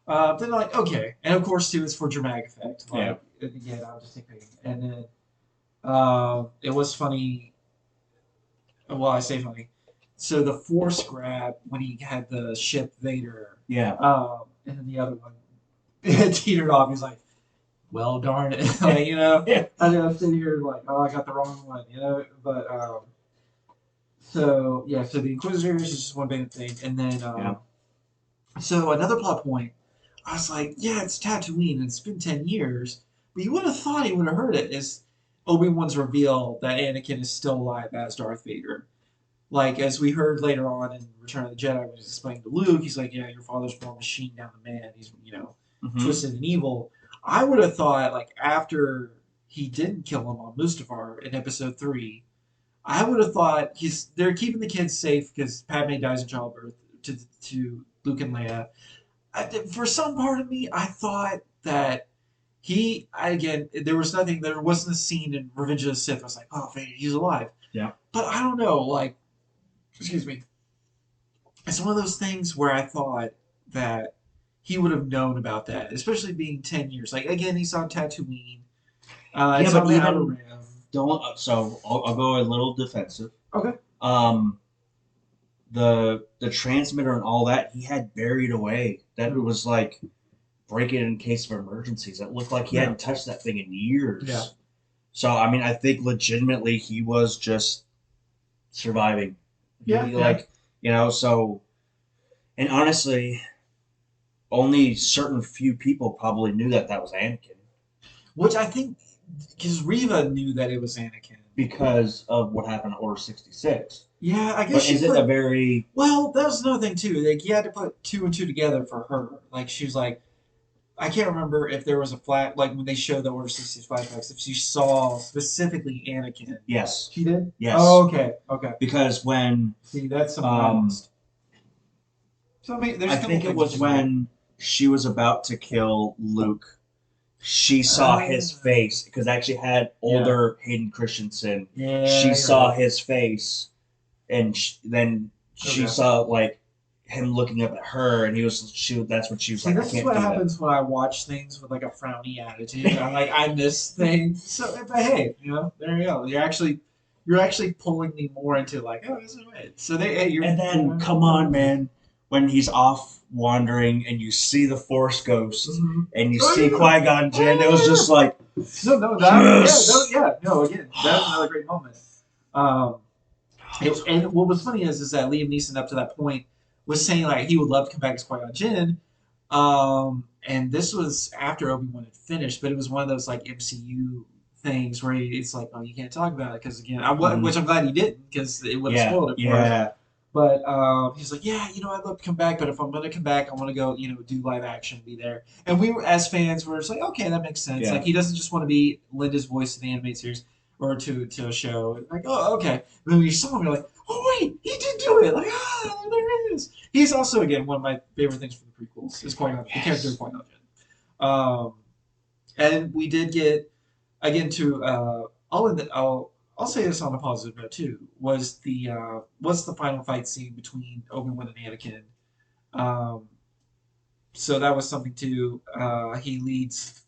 Then like okay, and of course too, it's for dramatic effect. yeah. Like again, I'll just take it. And then it was funny. Well, I say funny. So the force grab when he had the ship Vader, Yeah. and then the other one teetered off. He's like, "Well, darn it!" Yeah. I'm sitting here like, "Oh, I got the wrong one," But so yeah, so the Inquisitors is just one big thing, and then Yeah. so another plot point. I was like, "Yeah, it's Tatooine, and it's been 10 years." But you would have thought he would have heard it. Is Obi-Wan's reveal that Anakin is still alive as Darth Vader. Like, as we heard later on in Return of the Jedi, when he's explaining to Luke, he's like, yeah, your father's born machine down the man. He's, twisted and evil. I would have thought, like, after he didn't kill him on Mustafar in episode 3, I would have thought they're keeping the kids safe because Padme dies in childbirth to Luke and Leia. For some part of me, I thought that again, there wasn't a scene in Revenge of the Sith. I was like, oh, Vader, he's alive. Yeah. But I don't know, like, excuse me. It's one of those things where I thought that he would have known about that, especially being 10 years. Like, again, he's on Tatooine. It's but on the even Outer Rim. don't. So I'll go a little defensive. Okay. The transmitter and all that he had buried away. That was like break it in case of emergencies. It looked like he hadn't touched that thing in years. Yeah. So I mean, I think legitimately he was just surviving. So, and honestly, only certain few people probably knew that was Anakin. Which I think, because Reva knew that it was Anakin. Because of what happened at Order 66. Yeah, I guess but is it a very... Well, that was another thing, too. Like, you had to put 2 and 2 together for her. Like, she was like, I can't remember if there was a like when they showed the Order 66 flashbacks, if she saw specifically Anakin. Yes. She did? Yes. Oh, okay. Because when... See, that's something So, I think it was when she was about to kill Luke. She saw his face because I actually had older Hayden Christensen. Yeah, she saw his face, and then she saw like him looking up at her, and that's when she was like, "This is what happens when I watch things with like a frowny attitude. I miss things. So, but hey, there you go. You're actually pulling me more into like, oh, this is right. So and then come on, man, when he's off wandering and you see the Force Ghost and you see Qui-Gon Jinn, it was just like again, that's another great moment. And what was funny is that Liam Neeson up to that point was saying like he would love to come back as Qui-Gon Jinn, and this was after Obi-Wan had finished, but it was one of those like MCU things where it's like, oh, you can't talk about it because again, which I'm glad he didn't because it would have spoiled it for us. But he's like, yeah, I'd love to come back, but if I'm going to come back, I want to go, do live action, be there. And we were, as fans, we're just like, okay, that makes sense. Yeah. Like, he doesn't just want to be Linda's voice in the animated series or to a show. Like, oh, okay. But when you saw him, you're like, oh, wait, he did do it. Like, there it is. He's also, again, one of my favorite things from the prequels is Qui-Gon, the character of Qui-Gon Jinn. And we did get, again, to, I'll say this on a positive note too. Was the final fight scene between Obi-Wan and Anakin? So that was something too. He leads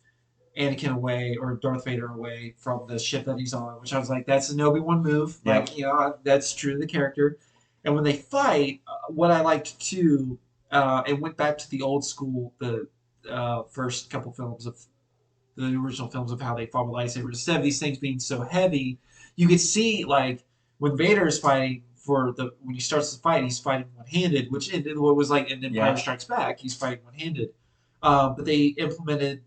Anakin away or Darth Vader away from the ship that he's on, which I was like, that's an Obi-Wan move. Yep. Like that's true to the character. And when they fight, what I liked too, it went back to the old school, the first couple films of the original films of how they fought with lightsabers. Instead of these things being so heavy, you could see like when Vader is fighting when he starts the fight, he's fighting one-handed, which what was like in Empire Strikes Back, he's fighting one-handed. But they implemented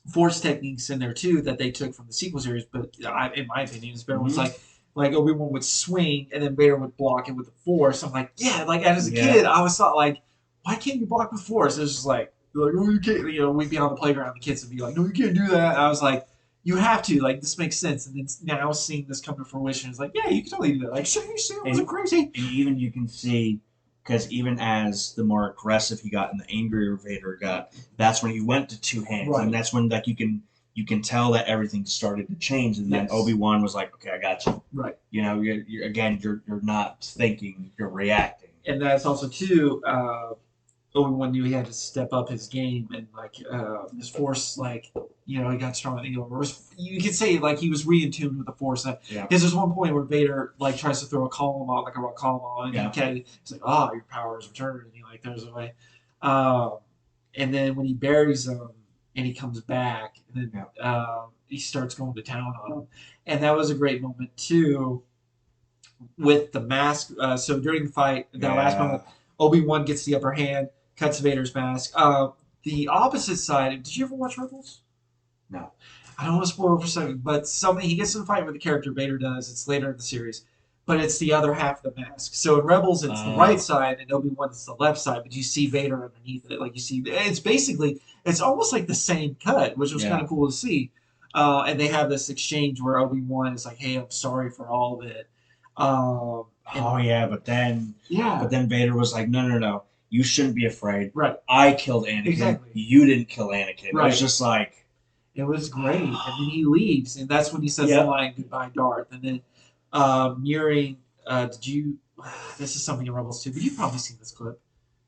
force techniques in there too that they took from the sequel series. But in my opinion, it's better. Was like Obi-Wan would swing and then Vader would block it with the force. I'm like, yeah, like as a kid, I always thought like, why can't you block with force? It was just like, like, oh, you can't, we'd be on the playground, the kids would be like, no, you can't do that. And I was like, you have to, like, this makes sense. And then now seeing this come to fruition, it's like, yeah, you can totally do that. Like, should you see it wasn't crazy? And even you can see, because even as the more aggressive he got and the angrier Vader got, that's when he went to two hands, Right. and that's when like you can tell that everything started to change, and then Yes. Obi-Wan was like, okay, I got you. Right. You're not thinking, you're reacting. And that's also too. Obi-Wan knew he had to step up his game and like his force, like he got strong. You could say like he was re-in-tuned with the force. Yeah. Because there's one point where Vader like tries to throw a column out, like a rock column out, and he's like, "Ah, your power is returned," and he like throws it away. And then when he buries him and he comes back, and then he starts going to town on him, and that was a great moment too. With the mask, so during the fight, that last moment, Obi-Wan gets the upper hand, cuts Vader's mask. The opposite side. Did you ever watch Rebels? No. I don't want to spoil it for a second, but he gets in a fight with the character Vader does. It's later in the series, but it's the other half of the mask. So in Rebels, it's the right side, and Obi-Wan it's the left side. But you see Vader underneath it, like you see. It's almost like the same cut, which was kind of cool to see. And they have this exchange where Obi-Wan is like, "Hey, I'm sorry for all of it." But then Vader was like, no, you shouldn't be afraid. Right. I killed Anakin. Exactly. You didn't kill Anakin. Right. It was just like, it was great. And then he leaves, and that's when he says the line, "Goodbye, Darth." And then nearing, this is something in Rebels too, but you've probably seen this clip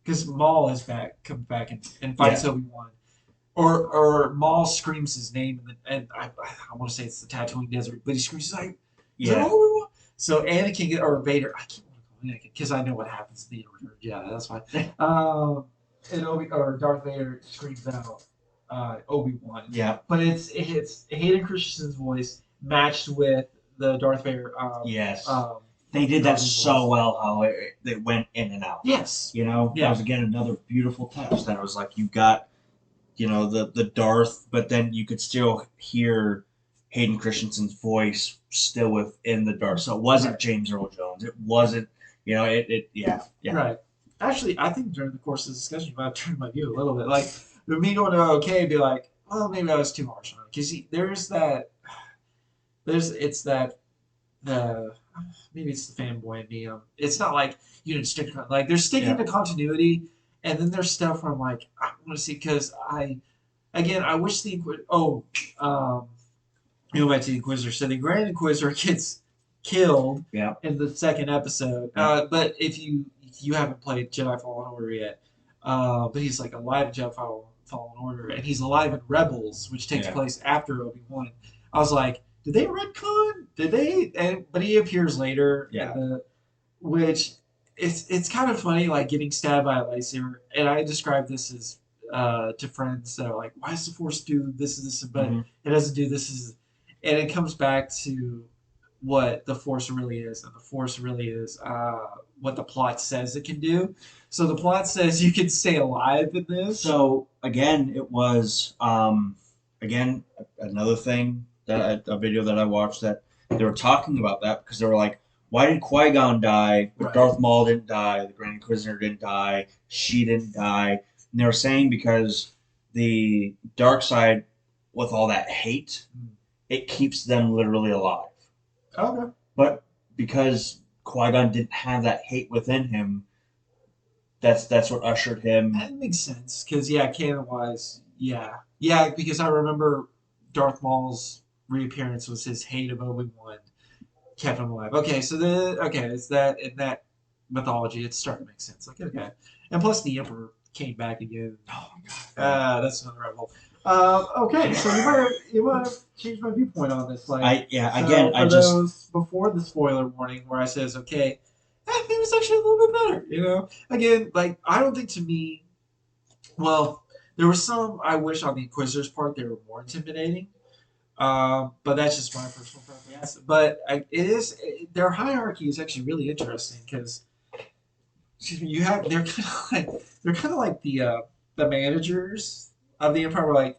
because Maul comes back and fights Obi-Wan. Or Maul screams his name, and I want to say it's the Tatooine desert, but he screams, he's like, Obi-Wan? So Anakin or Vader, I keep wanting to call him Anakin because I know what happens in the Return of the Jedi. That's why. And Darth Vader screams out Obi-Wan. Yeah. But it's Hayden Christensen's voice matched with the Darth Vader. Yes. They did that so well. How it went in and out. Yes. That was again another beautiful touch. That was like you got, the Darth, but then you could still hear Hayden Christensen's voice still within the Darth. So it wasn't James Earl Jones. It wasn't, yeah. Right. Actually, I think during the course of the discussion, you might have turned my view a little bit. Like, with me going to okay, be like, well, maybe I was too harsh on it. Because maybe it's the fanboy in me. It's not like you didn't stick to, like, they're sticking to continuity, and then there's stuff where I'm like, I want to see, because I wish the back to the Inquisitor. So the Grand Inquisitor gets killed in the second episode. But if you haven't played Jedi Fallen Order yet, but he's like alive in Jedi Fallen Order, and he's alive in Rebels, which takes place after Obi-Wan. I was like, did they retcon? Did they? But he appears later. Which it's kind of funny, like getting stabbed by a lightsaber. And I describe this as to friends that are like, why does the Force do this and this, but it doesn't do this? And it comes back to what the Force really is, and the Force really is what the plot says it can do. So the plot says you can stay alive in this. So again, it was another thing a video that I watched that they were talking about that because they were like, why did Qui-Gon die? But Darth Maul didn't die. The Grand Inquisitor didn't die. She didn't die. And they were saying because the dark side, with all that hate, it keeps them literally alive. Okay. But because Qui-Gon didn't have that hate within him, that's what ushered him. That makes sense. Because, canon-wise, because I remember Darth Maul's reappearance was his hate of Obi-Wan kept him alive. Okay, so it's that in that mythology, it's starting to make sense. Like, okay. And plus the Emperor came back again. Oh my god. That's another rabbit hole. Okay, so you might have changed my viewpoint on this. Like, those before the spoiler warning where I says, okay, it was actually a little bit better. Again, like I don't think to me, well, there were some I wish on the Inquisitor's part they were more intimidating. But that's just my personal preference. But their hierarchy is actually really interesting because, they're kind of like the managers of the Empire. Like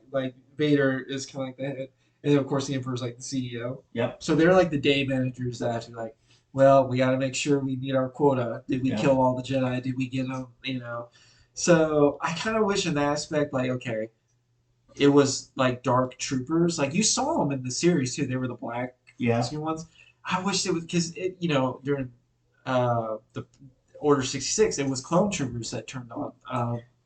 Vader is kind of like the head, and then of course the Emperor is like the CEO. Yep. So they're like the day managers that have to like, well, we got to make sure we meet our quota. Did we kill all the Jedi? Did we get them? So I kind of wish in that aspect, like, okay, it was like dark troopers. Like you saw them in the series too. They were the black Yeah. masking ones. I wish it was because during the Order 66, it was clone troopers that turned on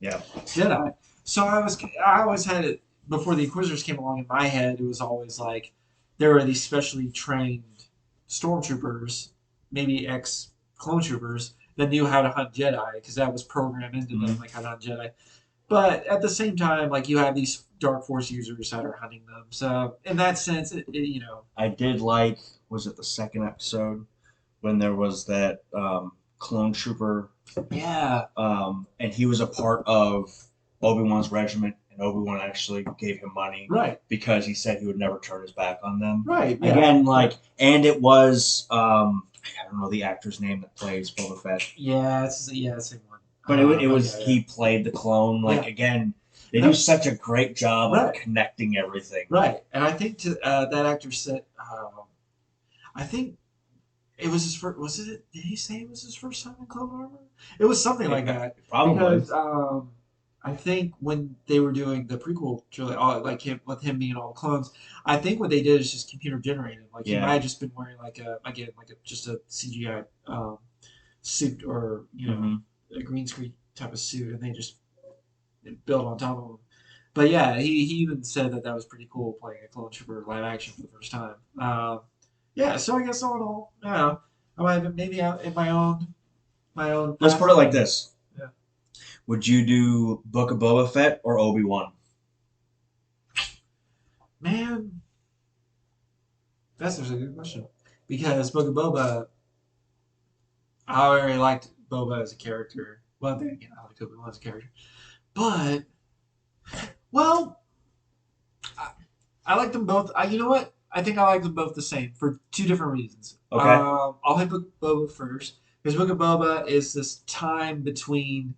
Yeah. Jedi. So I always had it before the Inquisitors came along in my head. It was always like there were these specially trained stormtroopers, maybe ex clone troopers that knew how to hunt Jedi because that was programmed into them, Hmm. like how to hunt Jedi. But at the same time, like you have these dark force users that are hunting them. So in that sense, I did like, was it the second episode when there was that clone trooper, yeah, and he was a part of Obi-Wan's regiment, and Obi-Wan actually gave him money right, because he said he would never turn his back on them. right, yeah, Again, like, and it was I don't know the actor's name that plays Boba Fett, yeah, it's the same one. but it Oh was yeah, yeah, he played the clone. Like yeah. again, they do That, such a great job of right, connecting everything. right. And I think that actor said, I think it was his first. Was it? Did he say it was his first time in clone armor? It was something like that Probably. because I think when they were doing the prequel trilogy, like him with him being all the clones, I think what they did is just computer generated. Like he might Yeah. have just been wearing just a CGI suit or Hmm. a green screen type of suit, and they just built on top of him. But yeah, he even said that that was pretty cool playing a clone trooper live action for the first time. Yeah, so I guess all in all, yeah, I might have maybe out in my own Let's path. put it like this: Yeah, would you do Book of Boba Fett or Obi-Wan? man, that's actually a good question because Book of Boba, I already liked Boba as a character. Well, then again, I liked Obi-Wan as a character, but well, I, I like them both. You know what? I think I like them both the same for two different reasons. Okay. I'll hit Book of Boba first because Book of Boba is this time between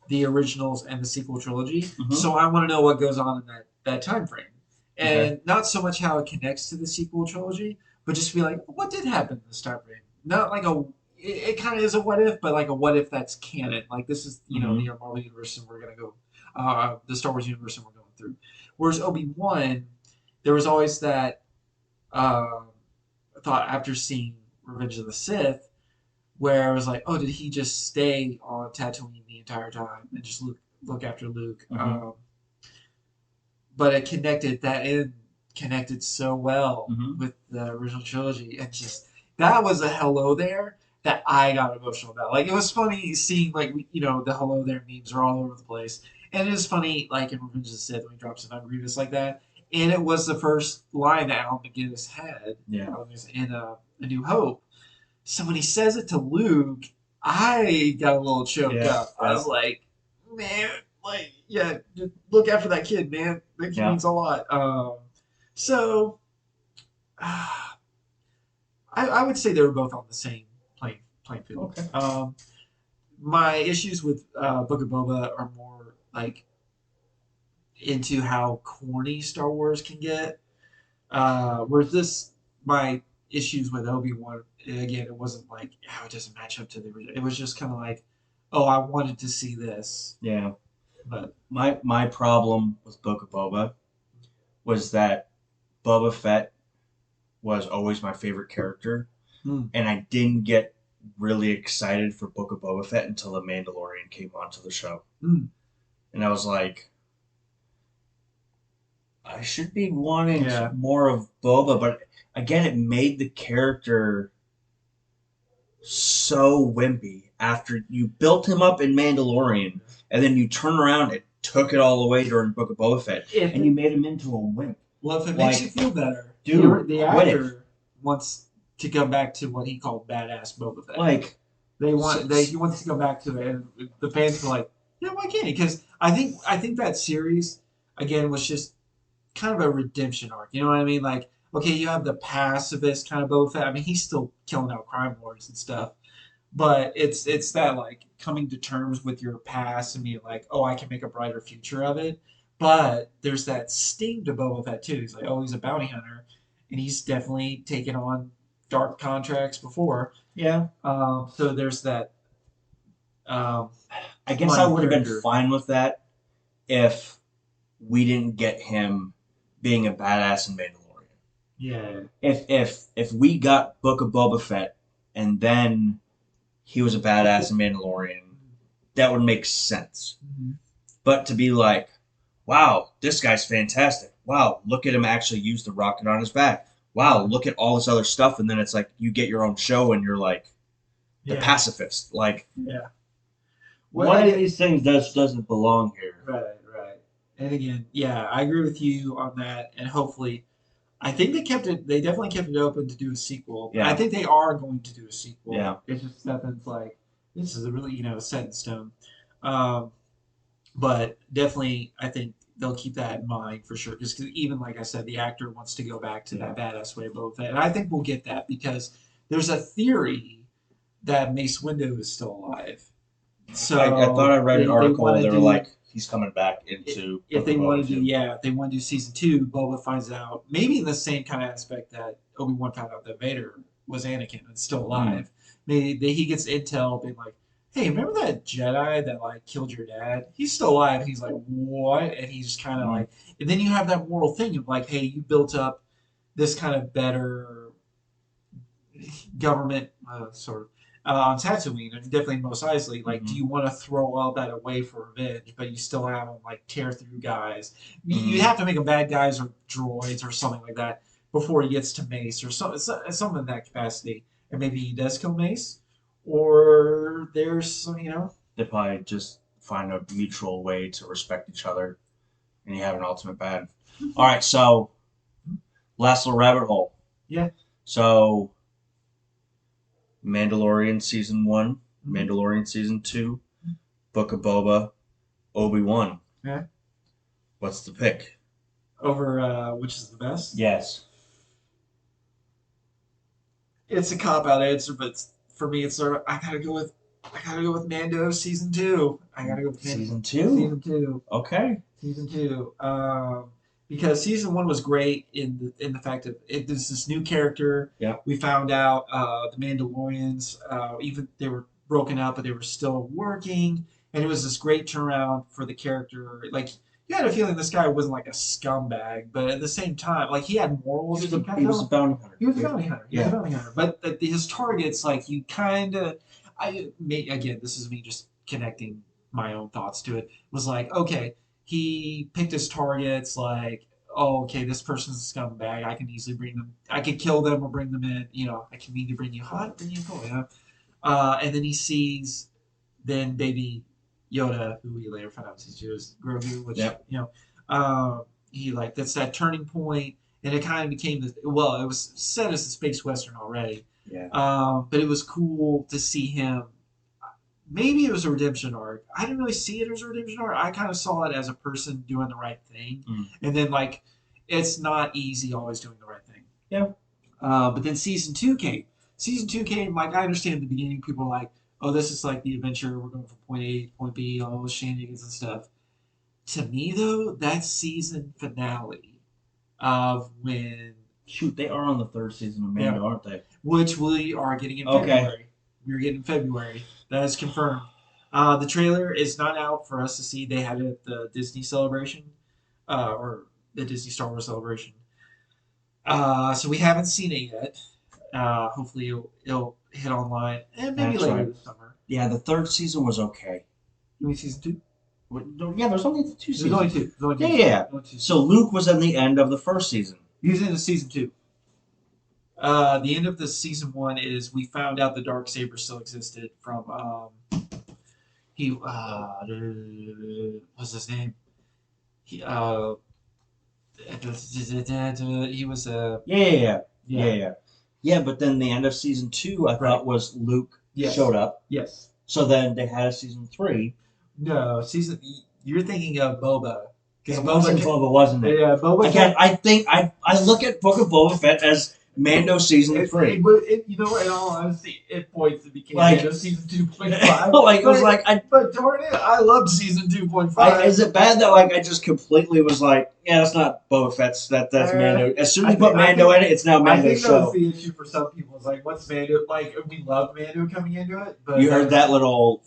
the originals and the sequel trilogy. Hmm. So I want to know what goes on in that time frame, Okay. and not so much how it connects to the sequel trilogy, but just be like, what did happen in this time frame? Not like a it kind of is a what if, but like a what if that's canon. Like this is Hmm. the Marvel universe, and we're gonna go the Star Wars universe, and we're going through. Whereas Obi Wan, there was always that um, thought after seeing Revenge of the Sith, where I was like, oh, did he just stay on Tatooine the entire time and just look after Luke? Hmm. But it connected that in connected so well Hmm. with the original trilogy, and just that was a hello there that I got emotional about. Like it was funny seeing like the hello there memes are all over the place, and it was funny like in Revenge of the Sith when he drops an Grievous like that, and it was the first line that Alec Guinness had Yeah. in A New Hope. So when he says it to Luke, I got a little choked Yeah. up. I Yeah. was like, man, like, yeah, just look after that kid, man. That kid Yeah. means a lot. So I would say they were both on the same playing field. Okay. My issues with Book of Boba are more like into how corny Star Wars can get. Whereas my issues with Obi Wan, again, it wasn't like how it doesn't match up to the original. It was just kind of like, oh, I wanted to see this, Yeah. but My problem with Book of Boba was that Boba Fett was always my favorite character, hmm, and I didn't get really excited for Book of Boba Fett until The Mandalorian came onto the show, hmm, and I was like, I should be wanting yeah, more of Boba, but again, it made the character so wimpy after you built him up in Mandalorian, and then you turn around and took it all away during Book of Boba Fett, if and you made him into a wimp. well, if it makes you Like, feel better, dude, the quit it. actor wants to come back to what he called badass Boba Fett. Like, He wants to go back to it, and the fans were like, yeah, why can't he? Because I think that series again was just kind of a redemption arc. You know what I mean? Like, okay, you have the pacifist kind of Boba Fett. I mean, he's still killing out crime lords and stuff, but it's that like coming to terms with your past and being like, oh, I can make a brighter future of it. But there's that sting to Boba Fett too. He's like, oh, he's a bounty hunter, and he's definitely taken on dark contracts before. yeah. So there's that I guess I would have been fine with that if we didn't get him being a badass in Mandalorian. Yeah. If we got Book of Boba Fett and then he was a badass in Mandalorian, that would make sense. Mm-hmm. But to be like, wow, this guy's fantastic. Wow, look at him actually use the rocket on his back. Wow, look at all this other stuff, and then it's like you get your own show and you're like the pacifist. Like, one of these things doesn't belong here. Right. And again, I agree with you on that, and hopefully, I think they kept it. They definitely kept it open to do a sequel. Yeah. I think they are going to do a sequel. Yeah. It's just nothing's like this is a really set in stone. But definitely, I think they'll keep that in mind for sure. Just because even like I said, the actor wants to go back to that badass way of Boba Fett, and I think we'll get that because there's a theory that Mace Windu is still alive. So I thought I read an article. They were like, he's coming back into. If they want to do, if they want to do season 2, Boba finds out maybe in the same kind of aspect that Obi-Wan found out that Vader was Anakin and still alive. Maybe he gets intel being like, hey, remember that Jedi that like killed your dad? He's still alive. And he's like, what? And he's just kind of like, and then you have that moral thing of like, hey, you built up this kind of better government sort of on Tatooine, and definitely Mos Eisley. Like, do you want to throw all that away for revenge, but you still have them like tear through guys? You have to make them bad guys or droids or something like that before he gets to Mace or something in that capacity. And maybe he does kill Mace, or there's some, They probably just find a mutual way to respect each other, and you have an ultimate bad. All right, so last little rabbit hole. Yeah. So Mandalorian season 1, Mandalorian season 2, Book of Boba, Obi-Wan. Yeah. What's the pick? Over which is the best? Yes. It's a cop-out answer, but for me, it's I gotta go with Mando season 2. I gotta go with season 2. Season 2. Okay. Season 2. Because season 1 was great in the fact that there's this new character. Yeah. We found out the Mandalorians, even they were broken up, but they were still working, and it was this great turnaround for the character. Like, you had a feeling this guy wasn't like a scumbag, but at the same time, like, he had morals. He was a bounty hunter. He was a bounty hunter. But his targets, like, you kind of, again, this is me just connecting my own thoughts to it, was like, okay, he picked his targets like, oh, okay, this person's a scumbag. I can easily bring them. I can kill them or bring them in. I can either bring you hot, bring you cold. And then he sees then baby Yoda, who we later found out was Grogu, which he like that's that turning point, and it kind of became it was set as a space western already. Yeah. But it was cool to see him. Maybe it was a redemption arc. I didn't really see it as a redemption arc. I kind of saw it as a person doing the right thing, and then like it's not easy always doing the right thing. Yeah. But then season 2 came. Like, I understand in the beginning people were like, oh, this is like the adventure. We're going from point A to point B, all those shenanigans and stuff. To me, though, that season finale of when... Shoot, they are on the 3rd season of Mando, aren't they? Which we are getting in February. Okay. We're getting in February. That is confirmed. The trailer is not out for us to see. They had it at the Disney Celebration, or the Disney Star Wars Celebration. So we haven't seen it yet. Hopefully it'll hit online, and maybe later this summer. Yeah, the 3rd season was okay. You mean season 2? Yeah, there's only 2 seasons. There's only 2. Yeah. So Luke was in the end of the 1st season. He was in the season 2. The end of the season 1 is we found out the Darksaber still existed from what's his name? He was Yeah, but then the end of season 2 I thought was Luke showed up. Yes. So then they had a season 3. No, you're thinking of Boba. Because Boba wasn't it? Yeah, Boba. Again, I think I look at Book of Boba Fett as Mando season 3. In all honesty, it points to became Mando season 2.5. But darn it, I loved season 2.5. Is it bad that I just completely was like, yeah, that's not Boba Fett's, that's Mando. As soon as you put Mando in it, it's now Mando's show. I think that was the issue for some people. It's like, what's Mando? Like, we loved Mando coming into it, but you heard that little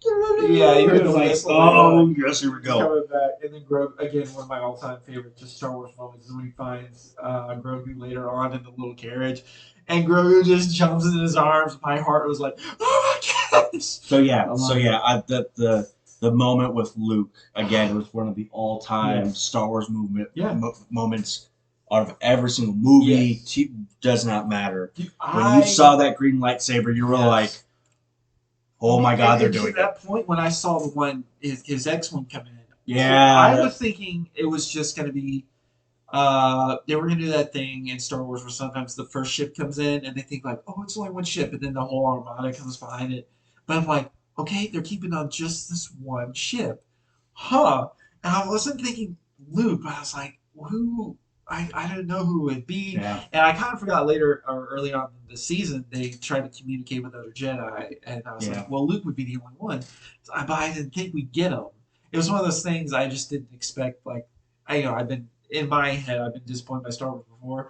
Yeah, you heard It's the like, whistle. oh yes, here we He's go. coming back, and then Grogu again. One of my all-time favorite just Star Wars moments is when he finds Grogu later on in the little carriage, and Grogu just jumps in his arms. My heart was like, "Oh my gosh!" So yeah, the moment with Luke again was one of the all-time Star Wars moments out of every single movie. Yes. Does not matter. Dude, When you saw that green lightsaber, you were like, "Oh my God, they're doing it!" At that point, when I saw the one his X-wing come in, Yeah, I was thinking it was just going to be. They were gonna do that thing in Star Wars where sometimes the first ship comes in and they think like, oh, it's only one ship, and then the whole armada comes behind it. But I'm like, okay, they're keeping on just this one ship, huh? And I wasn't thinking Luke, but I was like, who? I didn't know who it would be, and I kind of forgot later or early on in the season they tried to communicate with other Jedi, and I was like, well, Luke would be the only one, but I didn't think we'd get him. It was one of those things I just didn't expect. Like, I've been in my head, I've been disappointed by Star Wars before.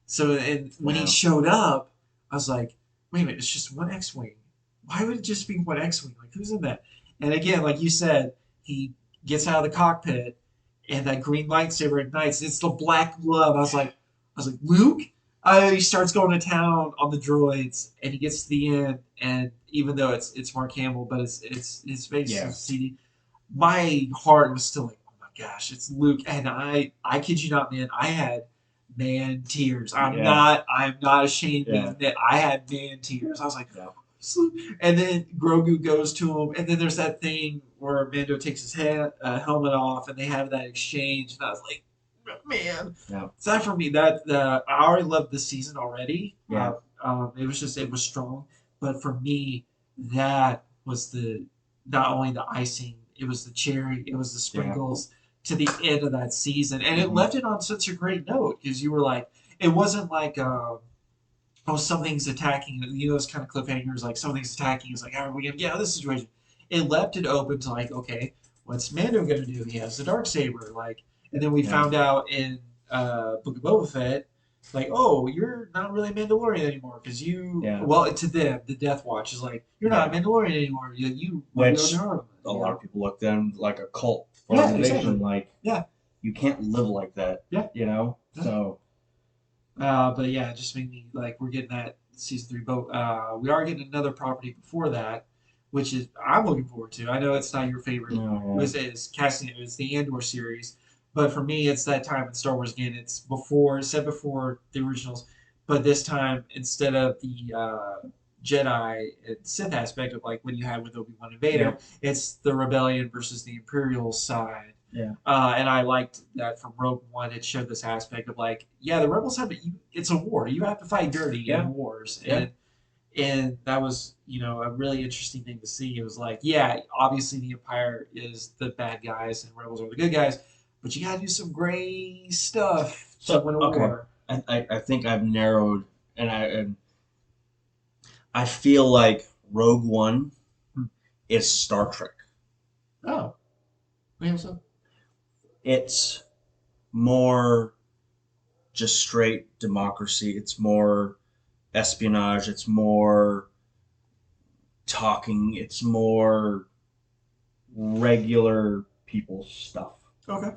So, and when he showed up, I was like, wait a minute, it's just one X-wing. Why would it just be one X-wing? Like, who's in that? And again, like you said, he gets out of the cockpit, and that green lightsaber ignites. It's the black glove. I was like, Luke. He starts going to town on the droids, and he gets to the end, and even though it's Mark Hamill, but it's his face is CD. My heart was still like, oh my gosh, it's Luke, and I kid you not, man, I had man tears. I'm not ashamed to admit I had man tears. I was like, and then Grogu goes to him, and then there's that thing where Mando takes his helmet off, and they have that exchange, and I was like, man, so that for me, that I already loved this season already. It was strong, but for me, that was the not only the icing, it was the cherry, it was the sprinkles to the end of that season, and it left it on such a great note because you were like, it wasn't like. Oh, something's attacking. You know, those kind of cliffhangers, like something's attacking. It's like, how are we gonna get out of this situation? It left it open to like, okay, what's Mando gonna do? He has the dark saber, like, and then we found out in Book of Boba Fett, like, oh, you're not really a Mandalorian anymore because well, to them, the Death Watch is like, you're not a Mandalorian anymore. Which a lot of people look at them like a cult organization, like, you can't live like that, you know. So. But yeah, it just made me like we're getting that season 3. But we are getting another property before that, which is I'm looking forward to. I know it's not your favorite. It's casting. It's the Andor series, but for me, it's that time in Star Wars again. It's set before the originals, but this time instead of the Jedi and Sith aspect of like what you had with Obi-Wan and Vader, it's the rebellion versus the Imperial side. And I liked that from Rogue One. It showed this aspect of like, the rebels it's a war. You have to fight dirty in wars, and that was a really interesting thing to see. It was like, obviously the Empire is the bad guys and rebels are the good guys, but you got to do some gray stuff to win a war. I think I've narrowed, and I feel like Rogue One is Star Trek. Oh, so. It's more just straight democracy. It's more espionage. It's more talking. It's more regular people stuff. Okay. And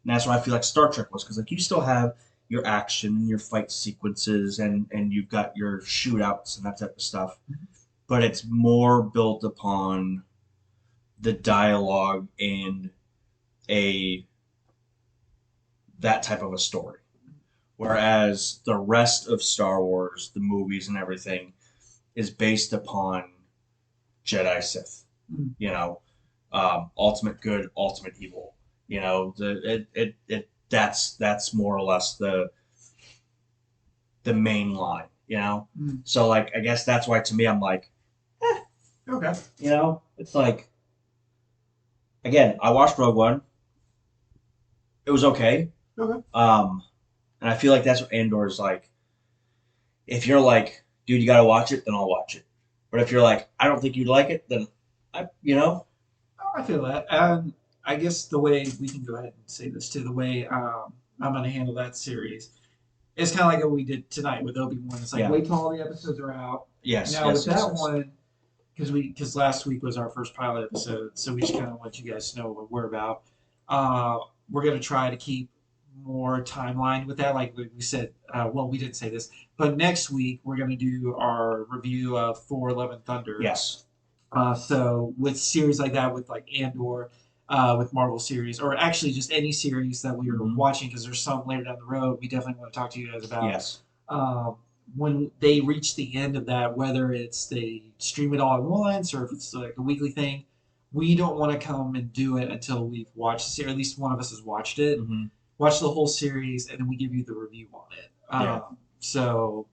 that's what I feel like Star Trek was, because like you still have your action and your fight sequences and you've got your shootouts and that type of stuff, but it's more built upon the dialogue and that type of a story. Whereas the rest of Star Wars, the movies and everything, is based upon Jedi Sith. Ultimate good, ultimate evil. That's more or less the main line. So like I guess that's why to me I'm like, okay. It's like, again, I watched Rogue One. It was okay. Okay. And I feel like that's what Andor's like. If you're like, dude, you gotta watch it, then I'll watch it. But if you're like, I don't think you'd like it, then I feel that. And I guess the way we can go ahead and say this too, the way I'm gonna handle that series, it's kind of like what we did tonight with Obi-Wan. It's like wait till all the episodes are out. Yes. Now with that one, because last week was our first pilot episode, so we just kind of let you guys know what we're about. We're gonna try to keep more timeline with that, like we said. Well, we didn't say this, but next week we're gonna do our review of Thor: Love and Thunder. Yes. So with series like that, with like Andor, with Marvel series, or actually just any series that we are watching, because there's some later down the road, we definitely want to talk to you guys about. Yes. When they reach the end of that, whether it's they stream it all at once or if it's like a weekly thing, we don't want to come and do it until we've watched the series. At least one of us has watched it, watched the whole series, and then we give you the review on it. So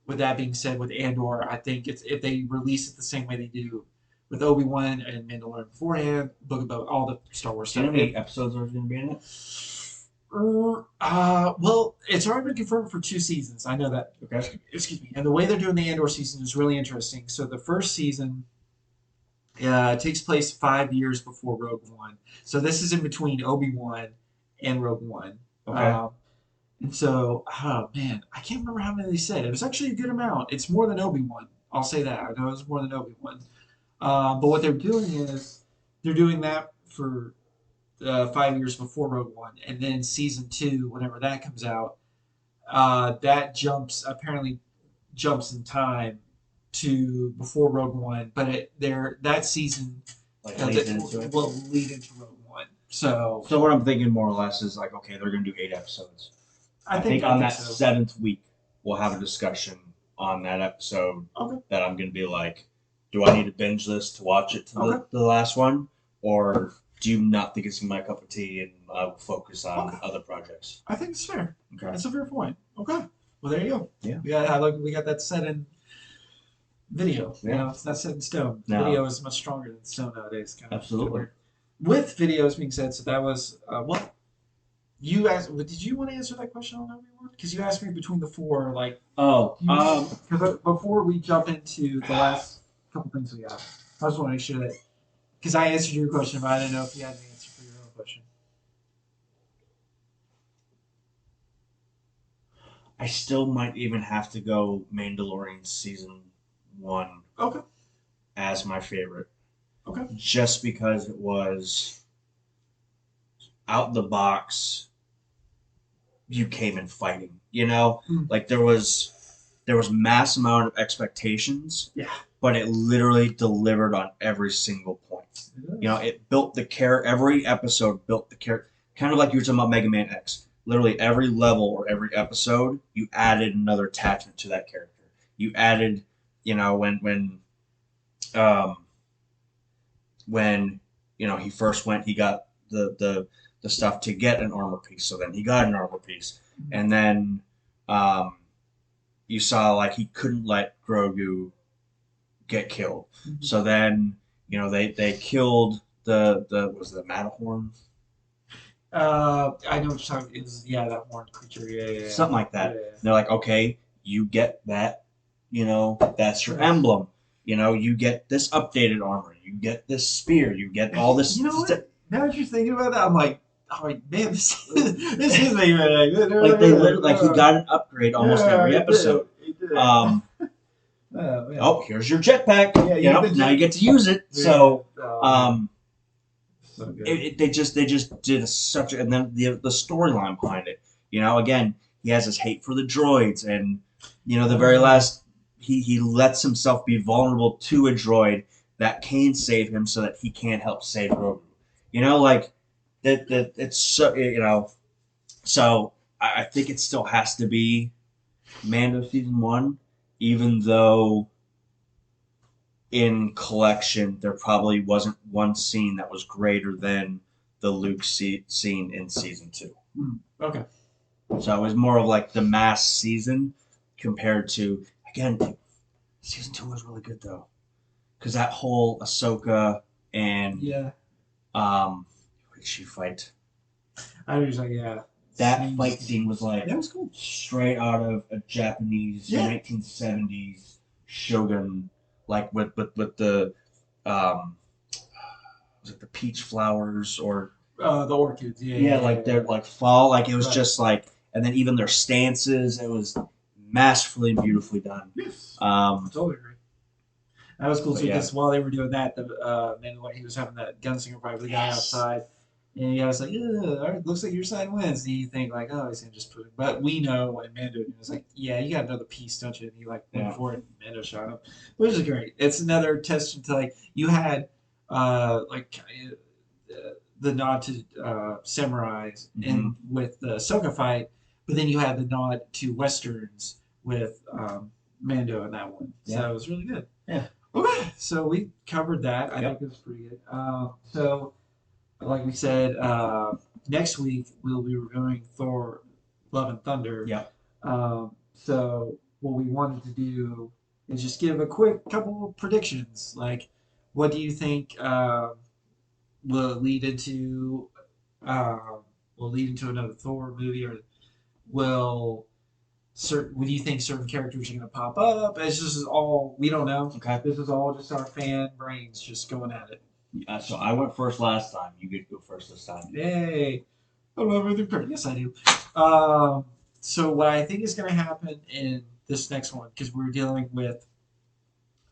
with that being said, with Andor, I think it's if they release it the same way they do with Obi-Wan and Mandalorian beforehand, Book about all the Star Wars Do you stuff. know how many episodes are going to be in it? Well, it's already been confirmed for 2 seasons. I know that. Okay. Excuse me. And the way they're doing the Andor season is really interesting. So the first season takes place 5 years before Rogue One. So this is in between Obi-Wan and Rogue One. Okay. And so, oh man, I can't remember how many they said. It was actually a good amount. It's more than Obi-Wan. I'll say that. I know it's more than Obi-Wan. But what they're doing is they're doing that for 5 years before Rogue One, and then season 2, whenever that comes out, that apparently jumps in time to before Rogue One, but that season will lead into Rogue One. So what I'm thinking more or less is like, okay, they're going to do 8 episodes. I think on that so. 7th week, we'll have a discussion on that episode that I'm going to be like, do I need to binge this to watch it to the last one? Or do you not think it's my cup of tea and I will focus on other projects? I think it's fair. Okay. That's a fair point. Okay. Well, there you go. Yeah. We got that set in video. Yeah. You know, it's not set in stone. No. Video is much stronger than stone nowadays. Absolutely. With videos being said, so that was what you asked. Did you want to answer that question on Obi-Wan? Because you asked me between the 4, like. Because before we jump into the last couple things we got, I just want to make sure that because I answered your question, but I didn't know if you had an answer for your own question. I still might even have to go Mandalorian season 1 as my favorite. Okay. Just because it was out the box, you came in fighting. You know, like there was mass amount of expectations. Yeah. But it literally delivered on every single point. You know, it built the character. Every episode built the character, kind of like you were talking about Mega Man X. Literally every level or every episode, you added another attachment to that character. You added, you know, when you know he first went, he got the stuff to get an armor piece. So then he got an armor piece, and then you saw like he couldn't let Grogu get killed. So then, you know, they killed the was the Matterhorn. I know what you're talking. That horned creature. Yeah. Something like that. Yeah. They're like, okay, you get that. You know, that's your emblem. You know, you get this updated armor. You get this spear. You get all this. You know what? Now that you're thinking about that, I'm like, man, this is making like they literally like he got an upgrade almost every episode. He did. Here's your jetpack. Yeah, you know, now you get to use it. Yeah. So, they just did such a, and then the storyline behind it. You know, again, he has his hate for the droids, and you know, the very last, he lets himself be vulnerable to a droid that can save him, so that he can't help save Grogu. You know, like that it's so, you know. So I think it still has to be Mando season 1. Even though in collection there probably wasn't one scene that was greater than the Luke scene in season 2. Okay. So it was more of like the mass season compared to, again, season 2 was really good though. Because that whole Ahsoka and who did she fight? I was like, yeah. That fight scene was like that was cool. Straight out of a Japanese 1970s shogun, like with the was it the peach flowers or the orchids? They're like fall, like it was just like, and then even their stances, it was masterfully and beautifully done. Yes, totally agree. That was cool But too yeah, because while they were doing that, the Mandalorian, he was having that gunslinger fight with the guy yes, outside, and the guy was like, "Yeah, all right, looks like your side wins." And you think like, "Oh, he's gonna just put it," but we know when Mando was like, "Yeah, you got another piece, don't you?" And he like went yeah, for it, and Mando shot him, which is great. It's another testament to like you had like the nod to samurais hmm and with the Ahsoka fight, but then you had the nod to westerns with Mando in that one. yeah, So it was really good. yeah, Okay, so we covered that. I think yep, it was pretty good. So, like we said, next week we'll be reviewing Thor: Love and Thunder. yep. So what we wanted to do is just give a quick couple of predictions. Like, what do you think will lead into um, will lead into another Thor movie, or will certain? What do you think certain characters are going to pop up? It's just all we don't know. Okay. This is all just our fan brains just going at it. So I went first last time. You get to go first this time. Yay! I don't have anything perfect. Yes, I do. So what I think is going to happen in this next one, because we're dealing with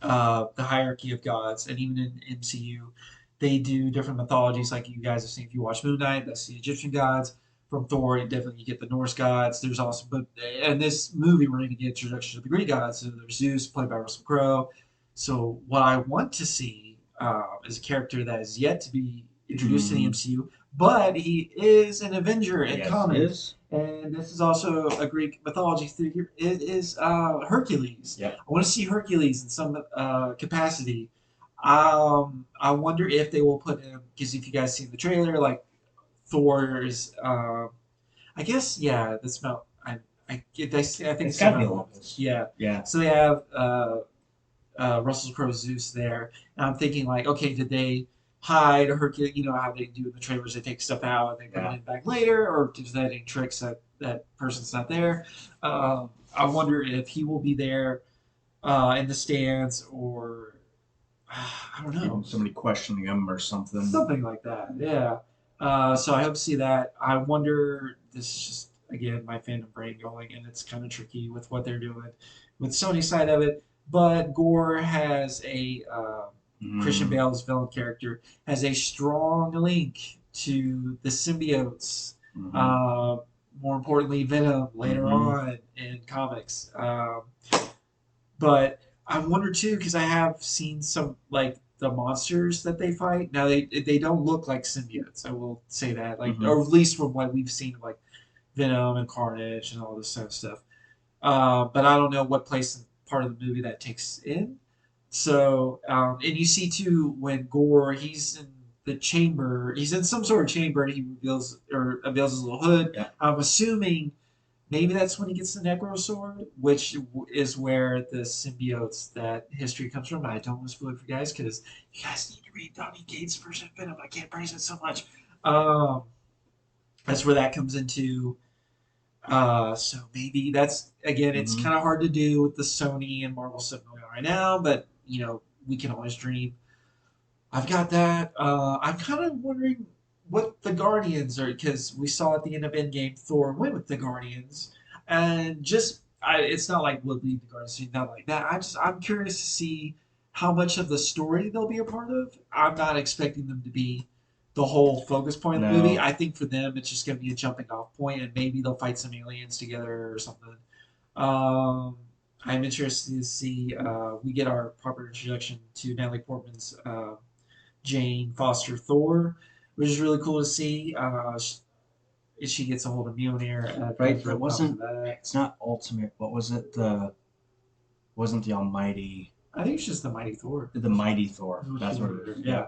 the hierarchy of gods, and even in MCU, they do different mythologies. Like you guys have seen if you watch Moon Knight, that's the Egyptian gods. From Thor, you definitely get the Norse gods. There's also, but in this movie, we're going to get introduction to the Greek gods. So there's Zeus, played by Russell Crowe. So what I want to see is a character that is yet to be introduced to the Mm, MCU, but he is an Avenger in yes, it comics. is. And this is also a Greek mythology figure. It is Hercules. Yep. I want to see Hercules in some capacity. I wonder if they will put him because if you guys seen the trailer, like Thor's, I guess yeah, that's about. I think It's it's got to be Mount Olympus. Yeah, Yeah. so they have Russell Crowe Zeus there, and I'm thinking like, okay, did they hide Hercules? You know how they do in the trailers, they take stuff out and they put Yeah. it in back later, or is that any tricks that that person's not there? I wonder if he will be there in the stands or I don't know, Maybe somebody questioning him or something. something like that. Yeah. So I hope to see that. I wonder. This is just again my fandom brain going, and it's kind of tricky with what they're doing with Sony's side of it. But Gore has a Christian Mm, Bale's villain character has a strong link to the symbiotes. hmm Uh, More importantly, Venom later hmm on in comics. But I wonder too because I have seen some like the monsters that they fight. Now they don't look like symbiotes. I will say that, like hmm or at least from what we've seen, like Venom and Carnage and all this kind of stuff. But I don't know what place in part of the movie that takes in. So and you see too when Gore he's in the chamber, he's in some sort of chamber, and he reveals or unveils his little hood. Yeah. I'm assuming maybe that's when he gets the Necro Sword, which is where the symbiotes that history comes from. I don't want to spoil it for you guys because you guys need to read Donny Cates' version of Venom. I can't praise it so much. Um, that's where that comes into. So maybe that's again, it's hmm kind of hard to do with the Sony and Marvel stuff going on right now, but we can always dream. I've got that. I'm kind of wondering what the Guardians are because we saw at the end of Endgame Thor went with the Guardians, and it's not like we'll leave the Guardians, not like that. I'm curious to see how much of the story they'll be a part of. I'm not expecting them to be the whole focus point of the movie. No. I think for them it's just going to be a jumping off point, and maybe they'll fight some aliens together or something. Um, I'm interested to see we get our proper introduction to Natalie Portman's Jane Foster Thor, which is really cool to see. She gets a hold of Mjolnir. Right. Goes But it real pumped for wasn't. that. It's not ultimate. What was it? The wasn't the Almighty. I think it's just the Mighty Thor. The Mighty Thor. That's That's what what she it is. ordered. Yeah.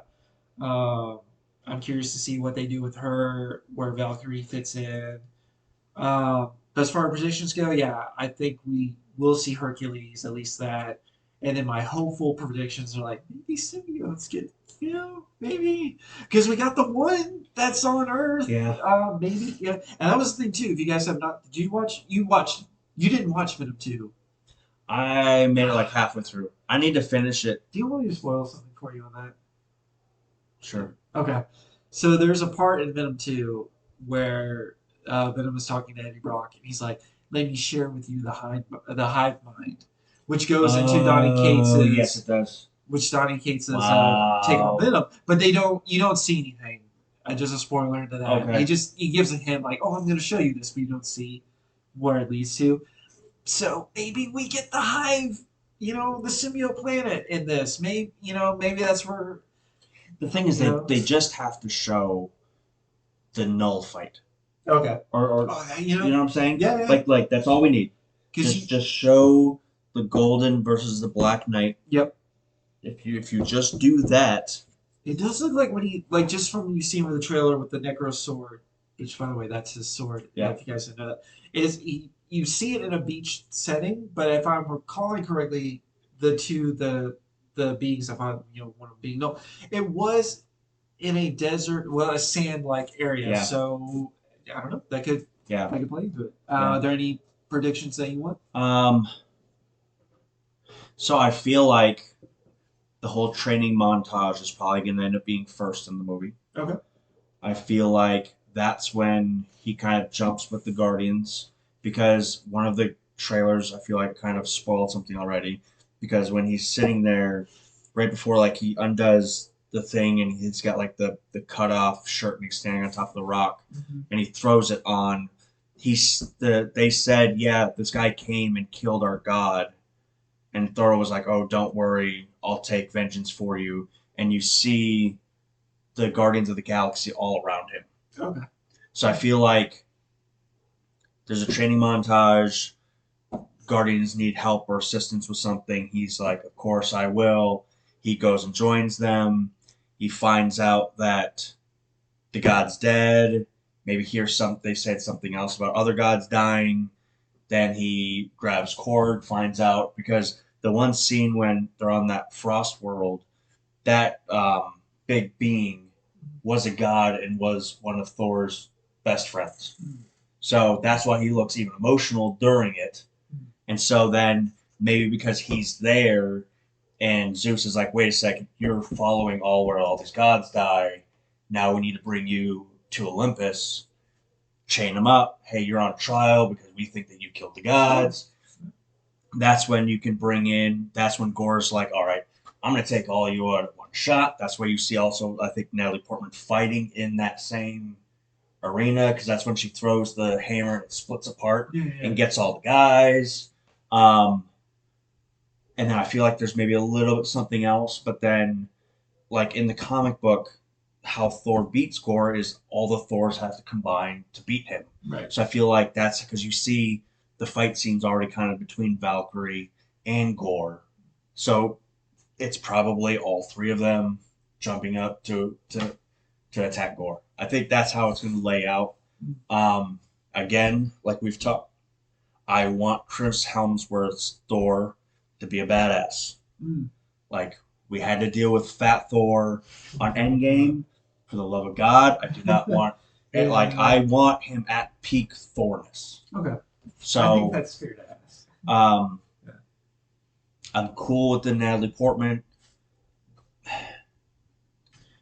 Yeah. Um, I'm curious to see what they do with her, where Valkyrie fits in. But as far as predictions go, yeah, I think we will see Hercules, at least that. And then my hopeful predictions are like maybe symbiotes get, maybe because we got the one that's on Earth. Yeah. Maybe, yeah. And that was the thing too. If you guys have not, did you watch? You watched. You didn't watch Venom 2. I made it like halfway through. I need to finish it. Do you want me to spoil something for you on that? Sure. Okay. So there's a part in Venom 2 where Venom is talking to Eddie Brock, and he's like, "Let me share with you the hive mind," which goes into Donny Oh, yes, Cates's it does. which Donnie Cates is take on Wow. Venom, but you don't see anything. Just a spoiler into that. Okay. He gives a hint like, oh, I'm going to show you this, but you don't see where it leads to. So maybe we get the hive, the symbiote planet in this. Maybe that's where The thing is, they just have to show the null fight, Okay. or Oh, you know what I'm saying? Yeah, yeah. Like that's all we need. Just show the Golden versus the Black Knight. Yep. If you just do that, it does look like when he just from you seeing with the trailer with the Necro sword, which by the way that's his sword. Yeah. If you guys didn't know that, you see it in a beach setting, but if I'm recalling correctly, the beings, if I'm one of them being no, it was in a desert, a sand like area. Yeah. So I don't know. That could play into it. Yeah. Are there any predictions that you want? So I feel like the whole training montage is probably going to end up being first in the movie. Okay. I feel like that's when he kind of jumps with the Guardians, because one of the trailers I feel like kind of spoiled something already, because when he's sitting there right before like he undoes the thing and he's got like the cut off shirt and he's standing on top of the rock and he throws it on, they said, yeah, this guy came and killed our god, and Thor was like, oh, don't worry, I'll take vengeance for you, and you see the Guardians of the Galaxy all around him. Okay. So I feel like there's a training montage. Guardians need help or assistance with something. He's like, of course I will. He goes and joins them. He finds out that the god's dead. Maybe they said something else about other gods dying. Then he grabs Korg, finds out, because the one scene when they're on that frost world, that big being was a god and was one of Thor's best friends. So that's why he looks even emotional during it. And so then maybe because he's there and Zeus is like, wait a second, you're following all where all these gods die. Now we need to bring you to Olympus, chain him up. Hey, you're on trial because we think that you killed the gods. That's when you can that's when Gore's like, all right, I'm going to take all you out at one shot. That's where you see also, I think, Natalie Portman fighting in that same arena, because that's when she throws the hammer and it splits apart and gets all the guys. And then I feel like there's maybe a little bit something else, but then like in the comic book, how Thor beats Gore is all the Thors have to combine to beat him. Right. So I feel like that's because you see the fight scenes already kind of between Valkyrie and Gore. So it's probably all three of them jumping up to attack Gore. I think that's how it's going to lay out. Again, like we've talked, I want Chris Hemsworth's Thor to be a badass. Like, we had to deal with Fat Thor on Endgame. For the love of God, I do not want it. Like, I want him at peak Thorness. Okay. So I think that's fair to ask. I'm cool with the Natalie Portman.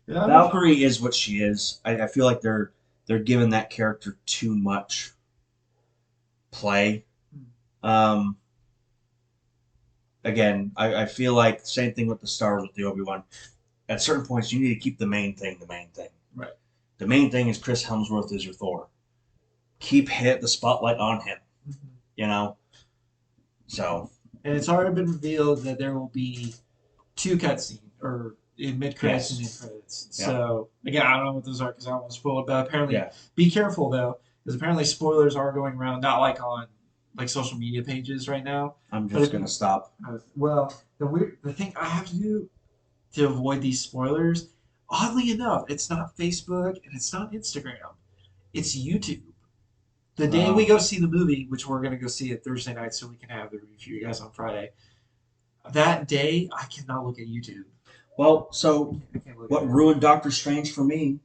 Yeah, Valkyrie is what she is. I feel like they're giving that character too much play. Again, I feel like the same thing with the stars with the Obi-Wan. At certain points, you need to keep the main thing the main thing. Right. The main thing is Chris Hemsworth is your Thor. Keep the spotlight on him. You know? So. And it's already been revealed that there will be 2 cutscenes, or in mid-credits and end-credits. Yeah. So, again, I don't know what those are because I don't want to spoil it, but apparently, be careful, though, because apparently spoilers are going around, not like on social media pages right now. I'm just going to stop. Well, the thing I have to do to avoid these spoilers, oddly enough, it's not Facebook and it's not Instagram. It's YouTube. The day we go see the movie, which we're going to go see it Thursday night so we can have the review for you guys on Friday, that day, I cannot look at YouTube. Well, so what ruined Doctor Strange for me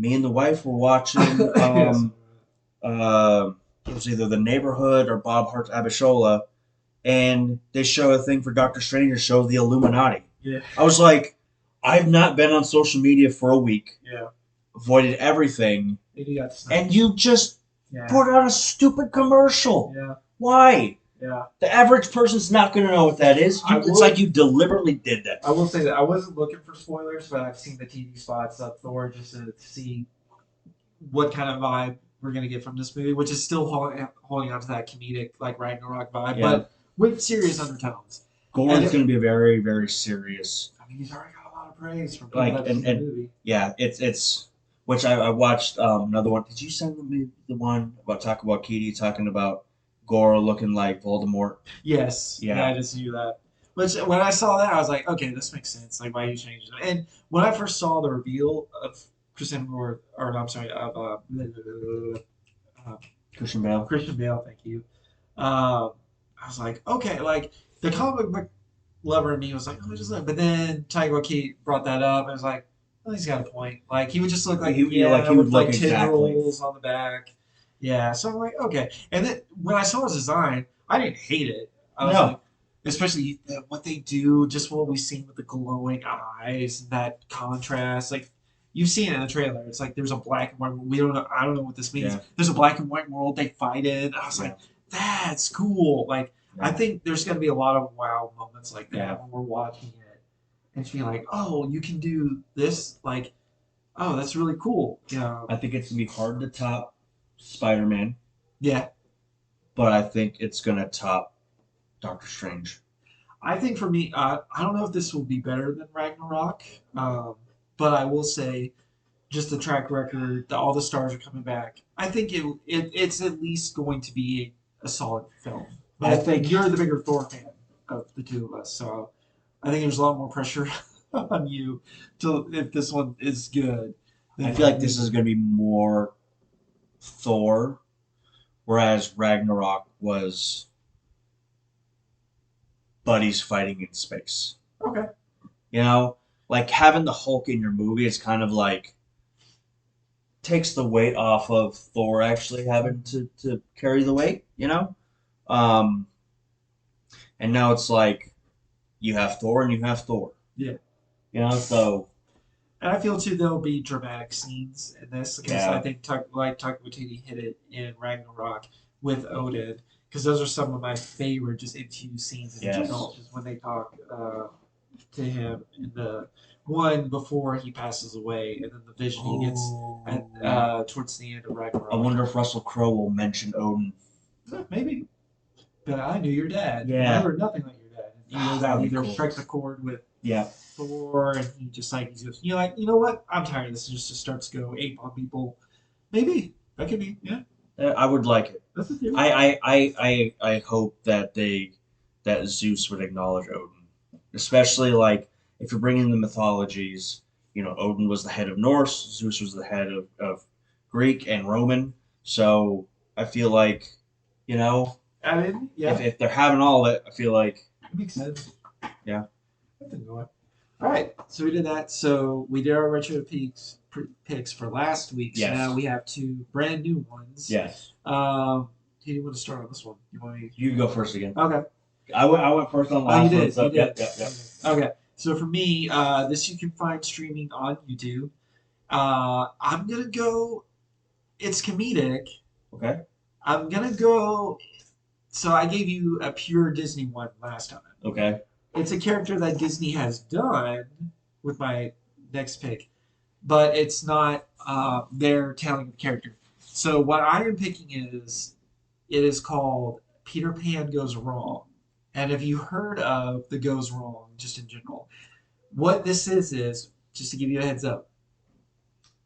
and the wife were watching it was either The Neighborhood or Bob Hart's Abishola, and they show a thing for Doctor Strange that shows the Illuminati. Yeah. I was like, I've not been on social media for a week. Yeah. Avoided everything. And you just put out a stupid commercial. Yeah. Why? Yeah. The average person's not going to know what that is. It's like you deliberately did that. I will say that I wasn't looking for spoilers, but I've seen the TV spots of Thor just to see what kind of vibe we're gonna get from this movie, which is still holding on to that comedic like Ragnarok vibe, Yeah. but with serious undertones. Goran's going to be a very, very serious. I mean, he's already got a lot of praise from people that have seen the movie. Yeah, it's which I watched another one. Did you send me the one about Taika Waititi talking about Gora looking like Voldemort? Yes, yeah, I just knew that. Which when I saw that, I was like, okay, this makes sense. Like, why you changed it? And when I first saw the reveal of Kristen or no, I'm sorry, of Christian Bale. Christian Bale, thank you. I was like, okay, like the comic book lover in me was like, oh, just look. But then Taika Waititi brought that up. And I was like, well, he's got a point. Like he would just look like he would with look like exactly tendrils on the back. Yeah, so I'm like, okay. And then when I saw his design, I didn't hate it. I was like, especially what they do, just what we've seen with the glowing eyes, and that contrast. Like you've seen it in the trailer. It's like there's a black and white world. We don't know. I don't know what this means. Yeah. There's a black and white world they fight in. I was like, that's cool. Like I think there's going to be a lot of wow moments like that when we're watching it, and being like, oh, you can do this. Like, oh, that's really cool. Yeah. I think it's gonna be hard to top Spider-Man. Yeah. But I think it's gonna top Doctor Strange. I think for me, I don't know if this will be better than Ragnarok, but I will say, just the track record, all the stars are coming back. I think it's at least going to be a solid film. But I think you're the bigger Thor fan of the two of us, so I think there's a lot more pressure on you to if this one is good. I feel like this is going to be more Thor, whereas Ragnarok was buddies fighting in space. Okay. You know, like having the Hulk in your movie is kind of like takes the weight off of Thor actually having to carry the weight, you know? And now it's like you have Thor and you have Thor. Yeah. You know, so. And I feel too there'll be dramatic scenes in this because I think Taika Waititi hit it in Ragnarok with Odin because those are some of my favorite just MCU scenes in general. Just when they talk to him in the one before he passes away, and then the vision he gets towards the end of Ragnarok. I wonder if Russell Crowe will mention Odin. Maybe. But I knew your dad. Yeah. You were nothing like your dad. Either strike the chord with Thor, and he just like he's just you know what? I'm tired of this. Just starts to go ape on people. Maybe that could be I would like it. That's a theory. I hope that Zeus would acknowledge Odin, especially like if you're bringing the mythologies. You know, Odin was the head of Norse, Zeus was the head of Greek and Roman. So I feel like, you know, if they're having all of it, I feel like it makes sense. Yeah. All right, so we did that. So we did our retro picks for last week. So now we have two brand new ones. Yes. Who do you want to start on this one? You go first again. Okay. I went first on the last one. You did. Yep. Okay. So for me, this you can find streaming on YouTube. I'm gonna go. It's comedic. Okay. I'm gonna go. So I gave you a pure Disney one last time. Okay. It's a character that Disney has done with my next pick, but it's not their telling the character. So what I am picking it is called Peter Pan Goes Wrong. And have you heard of the Goes Wrong, just in general? What this is just to give you a heads up,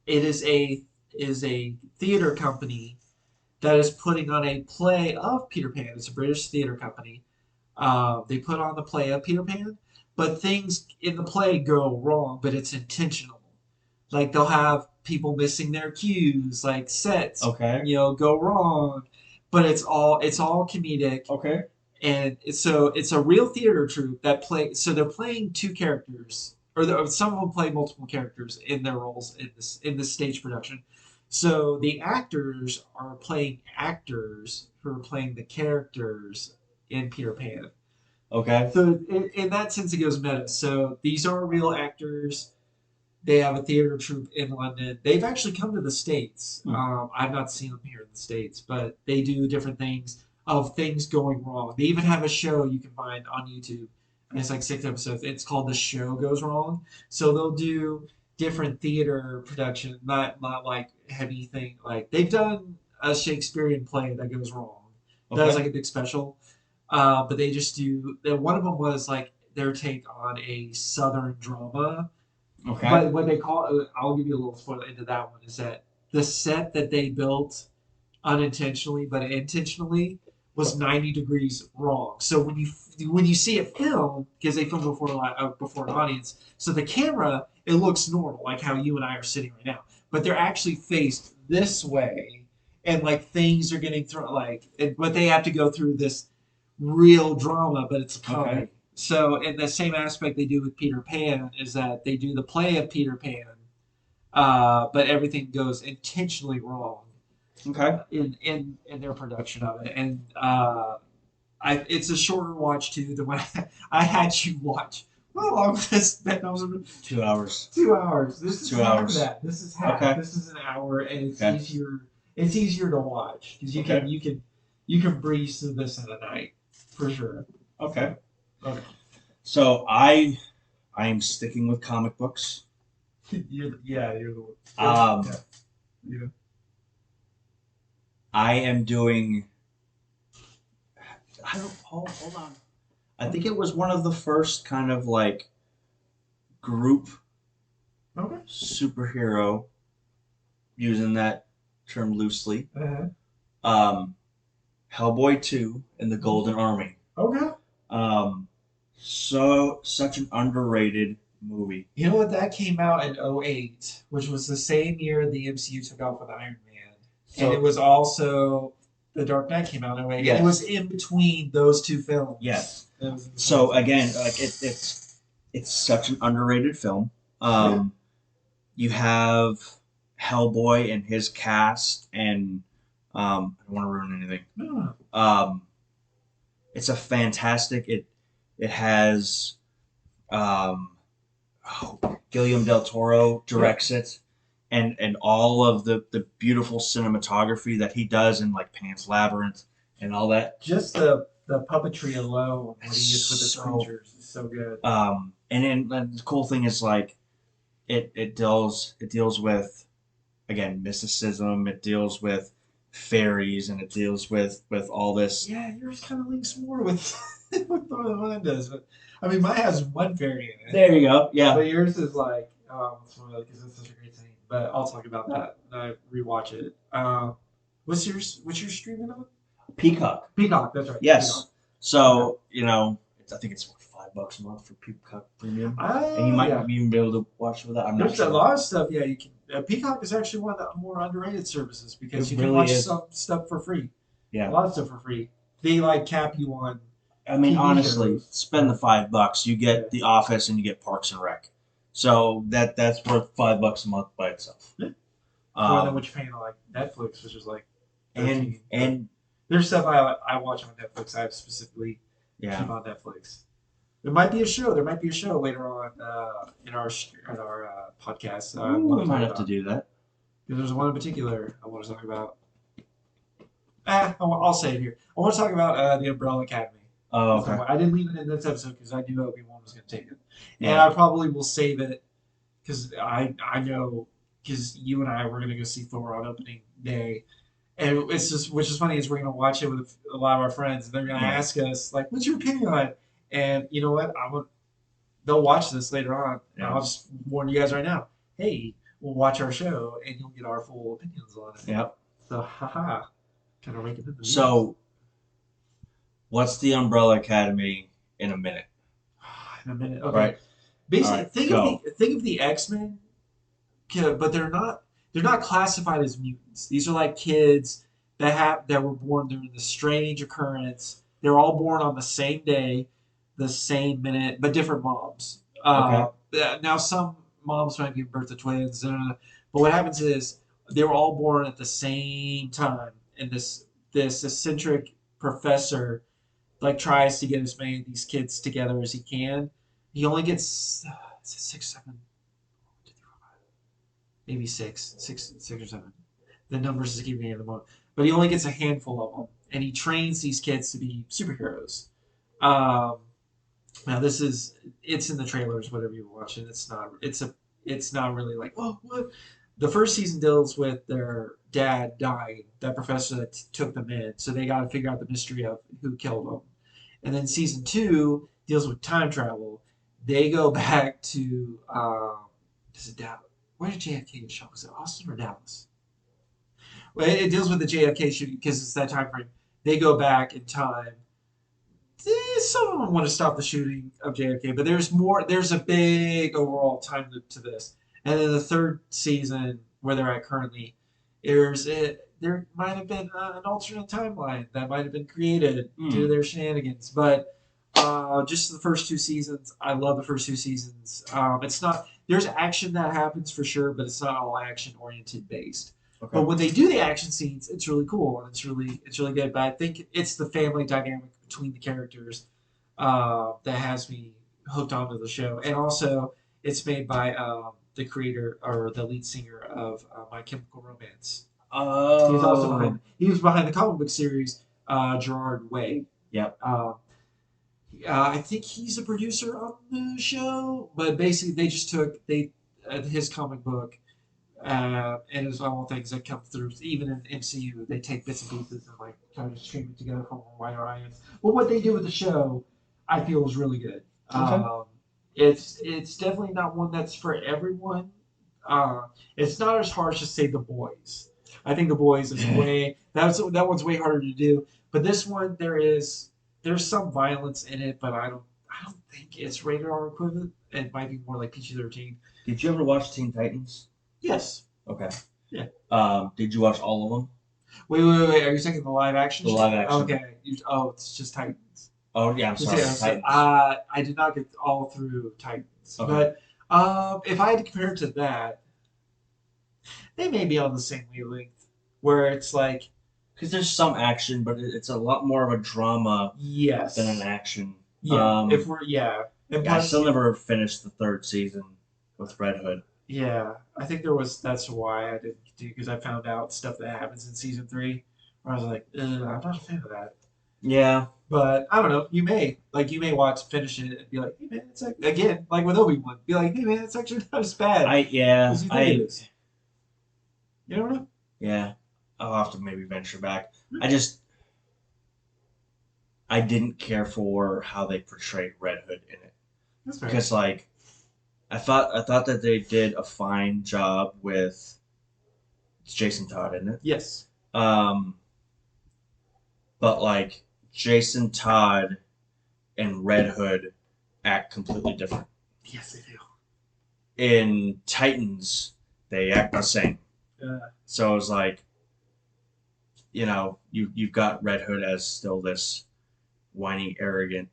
it is a theater company that is putting on a play of Peter Pan. It's a British theater company. They put on the play of Peter Pan, but things in the play go wrong, but it's intentional. Like they'll have people missing their cues, like sets, go wrong, but it's all comedic. Okay. And so it's a real theater troupe that play. So they're playing two characters, or some of them play multiple characters in their roles in this stage production. So the actors are playing actors who are playing the characters in Peter Pan. Okay. So in that sense, it goes meta. So these are real actors. They have a theater troupe in London. They've actually come to the States. I've not seen them here in the States, but they do different things. of things going wrong. They even have a show you can find on YouTube. And it's like 6 episodes. It's called The Show Goes Wrong. So they'll do different theater production, not like heavy thing. Like they've done a Shakespearean play that goes wrong. That was Okay. like a big special. But they just do. One of them was like their take on a Southern drama. Okay. But what they call, I'll give you a little spoiler into that one, is that the set that they built unintentionally but intentionally was 90 degrees wrong. So when you see it filmed, because they film before an audience, so the camera it looks normal, like how you and I are sitting right now, but they're actually faced this way, and like things are getting thrown, but they have to go through this real drama, but it's a comedy. Okay. So in the same aspect they do with Peter Pan is that they do the play of Peter Pan, but everything goes intentionally wrong Okay. in their production of it, and it's a shorter watch too than what I had you watch. How long was this? That was 2 hours. 2 hours. This is 2 hours. half that. This is half. Okay. This is an hour, and it's Okay. easier. It's easier to watch because Okay. you can breeze through this in a night for sure. Okay. Okay. So I am sticking with comic books. You're the one. Um, Yeah. I am doing. I don't. Hold on. I think it was one of the first kind of like group Okay. superhero, using that term loosely. Uh-huh. Um, Hellboy 2 and the Golden Army. Okay. Such an underrated movie. You know what? That came out in '08, which was the same year the MCU took off with Iron Man. And it So was also The Dark Knight came out in '08. yes, And it was in between those two films. yes. It was in So between. again, like it's such an underrated film. Yeah. You have Hellboy and his cast, and I don't want to ruin anything. No. It's a fantastic. It has um, Guillermo del Toro directs it, and all of the beautiful cinematography that he does in like Pan's Labyrinth and all that. Just the puppetry alone, what he gets with his So creatures, is so good. and then the cool thing is like it deals with again mysticism. It deals with fairies, and it deals with all this. Yeah, yours kind of links more with with Thor than mine does. But I mean, mine has one fairy in it. There you go. Yeah. But yours is like, because it's such a great scene. But I'll talk about that when I rewatch it. What's your streaming on? Peacock. Peacock. That's right. Yes. Peacock. So I think it's what, $5 a month for Peacock Premium, and you might Yeah. even be able to watch with that. I'm not There's sure. a lot of stuff. Yeah, you can. Peacock is actually one of the more underrated services because It you can really watch is. some stuff for free. Yeah. A lot of stuff for free. They like cap you on. I mean, TV honestly, shows. spend the $5. You get Yeah. The Office and you get Parks and Rec. So that's worth $5 a month by itself. Yeah. More than Um, what you're paying on like Netflix, which is like and 13. There's stuff I watch on Netflix. I have specifically yeah. keep on Netflix. There might be a show. There might be a show later on in our podcast. I Ooh, want we to might talk have to about. do that. There's one in particular I want to talk about. I'll say it here. I want to talk about the Umbrella Academy. Oh, okay. I didn't leave it in this episode because I knew Obi-Wan was going to take it, and Yeah. I probably will save it because I know because you and I were going to go see Thor on opening day. And it's just, which is funny, is we're gonna watch it with a lot of our friends, and they're gonna Yeah. ask us like, "What's your opinion on it?" And you know what? They'll watch this later on, and Yeah. I'll just warn you guys right now. Hey, we'll watch our show, and you'll get our full opinions on it. Yep. So, haha, kind of rank it in the So, what's the Umbrella Academy in a minute? in a minute. Okay. Right. Basically, All right, go. think of the X-Men, but they're not classified as mutants. These are like kids that were born during the strange occurrence. They're all born on the same day, the same minute, but different moms. Now some moms might give birth to twins, but what happens is they were all born at the same time, and this eccentric professor like tries to get as many of these kids together as he can. He only gets 6, 7, maybe six or seven. The numbers is giving me at the moment. but he only gets a handful of them, and he trains these kids to be superheroes. Um, Now it's in the trailers, whatever you're watching. It's not really like, oh, what? The first season deals with their dad dying, that professor that took them in, so they got to figure out the mystery of who killed them. And then season two deals with time travel. They go back to is it Dallas? Where did JFK get shot? Was it Austin or Dallas? Well, it deals with the JFK shooting because it's that time frame. They go back in time. Some of them want to stop the shooting of JFK, but there's more. There's a big overall time loop to this. And then the third season, where they're at currently, there might have been an alternate timeline that might have been created due to their shenanigans. But just the first two seasons, I love the first two seasons. It's not there's action that happens for sure, but it's not all action oriented based. Okay. But when they do the action scenes, it's really cool and it's really good. But I think it's the family dynamic between the characters that has me hooked onto the show. And also, it's made by the creator or the lead singer of My Chemical Romance. Oh, he was behind the comic book series Gerard Way. Yep. I think he's a producer on the show, but basically they just took his comic book and his own things that come through. Even in MCU, they take bits and pieces and like kind of stream it together from a wider audience. But what they do with the show, I feel, is really good. Okay. It's definitely not one that's for everyone. It's not as harsh as say The Boys. I think The Boys is that one's way harder to do. But this one there's some violence in it, but I don't think it's rated R equivalent. It might be more like PG-13. Did you ever watch Teen Titans? Yes. Okay. Yeah. Did you watch all of them? Wait. Are you taking the live action? The live action. Okay. It's just Titans. Oh yeah, I'm sorry. Titans. I did not get all through Titans, okay. But if I had to compare it to that, they may be on the same wavelength, where it's like because there's some action, but it's a lot more of a drama. Yes. Than an action. Yeah. I still never finished the third season with Red Hood. Yeah, I think that's why I didn't do because I found out stuff that happens in season 3 where I was like, I'm not a fan of that. Yeah. But I don't know, you may finish it and be like, hey man, it's like, again, like with Obi-Wan, be like, hey man, it's actually not as bad. You don't know? Yeah. I'll have to maybe venture back. I didn't care for how they portrayed Red Hood in it. That's fair. Because like I thought that they did a fine job with it's Jason Todd, isn't it? Yes. But like Jason Todd and Red Hood act completely different. Yes, they do. In Titans, they act the same. Yeah. So it was like, you've got Red Hood as still this whiny, arrogant,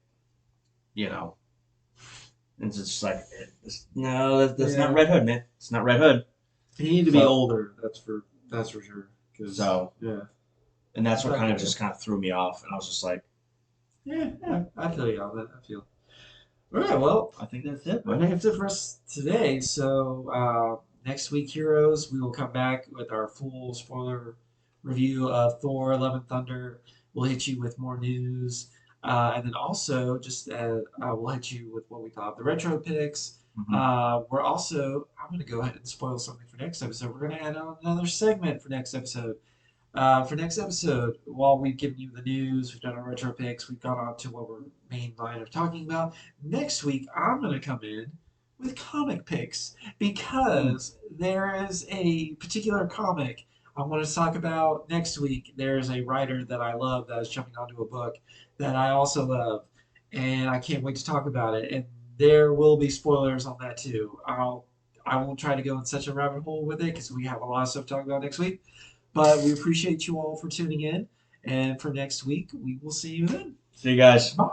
It's just like, that's not Red Hood, man. It's not Red Hood. He need to be older. That's for sure. So yeah, and that's what kind of threw me off, and I was just like, yeah, I feel you on that. I feel. All right, well, I think that's it. I think that's it for us today. So next week, heroes, we will come back with our full spoiler review of Thor: Love and Thunder. We'll hit you with more news. And then also, we'll hit you with what we thought of the retro picks. Mm-hmm. I'm going to go ahead and spoil something for next episode. We're going to add on another segment for next episode. While we've given you the news, we've done our retro picks, we've gone on to what we're main line of talking about. Next week, I'm going to come in with comic picks because there is a particular comic I want to talk about next week. There's a writer that I love that is jumping onto a book that I also love, and I can't wait to talk about it. And there will be spoilers on that too. I won't try to go in such a rabbit hole with it because we have a lot of stuff to talk about next week. But we appreciate you all for tuning in, and for next week, we will see you then. See you guys. Bye.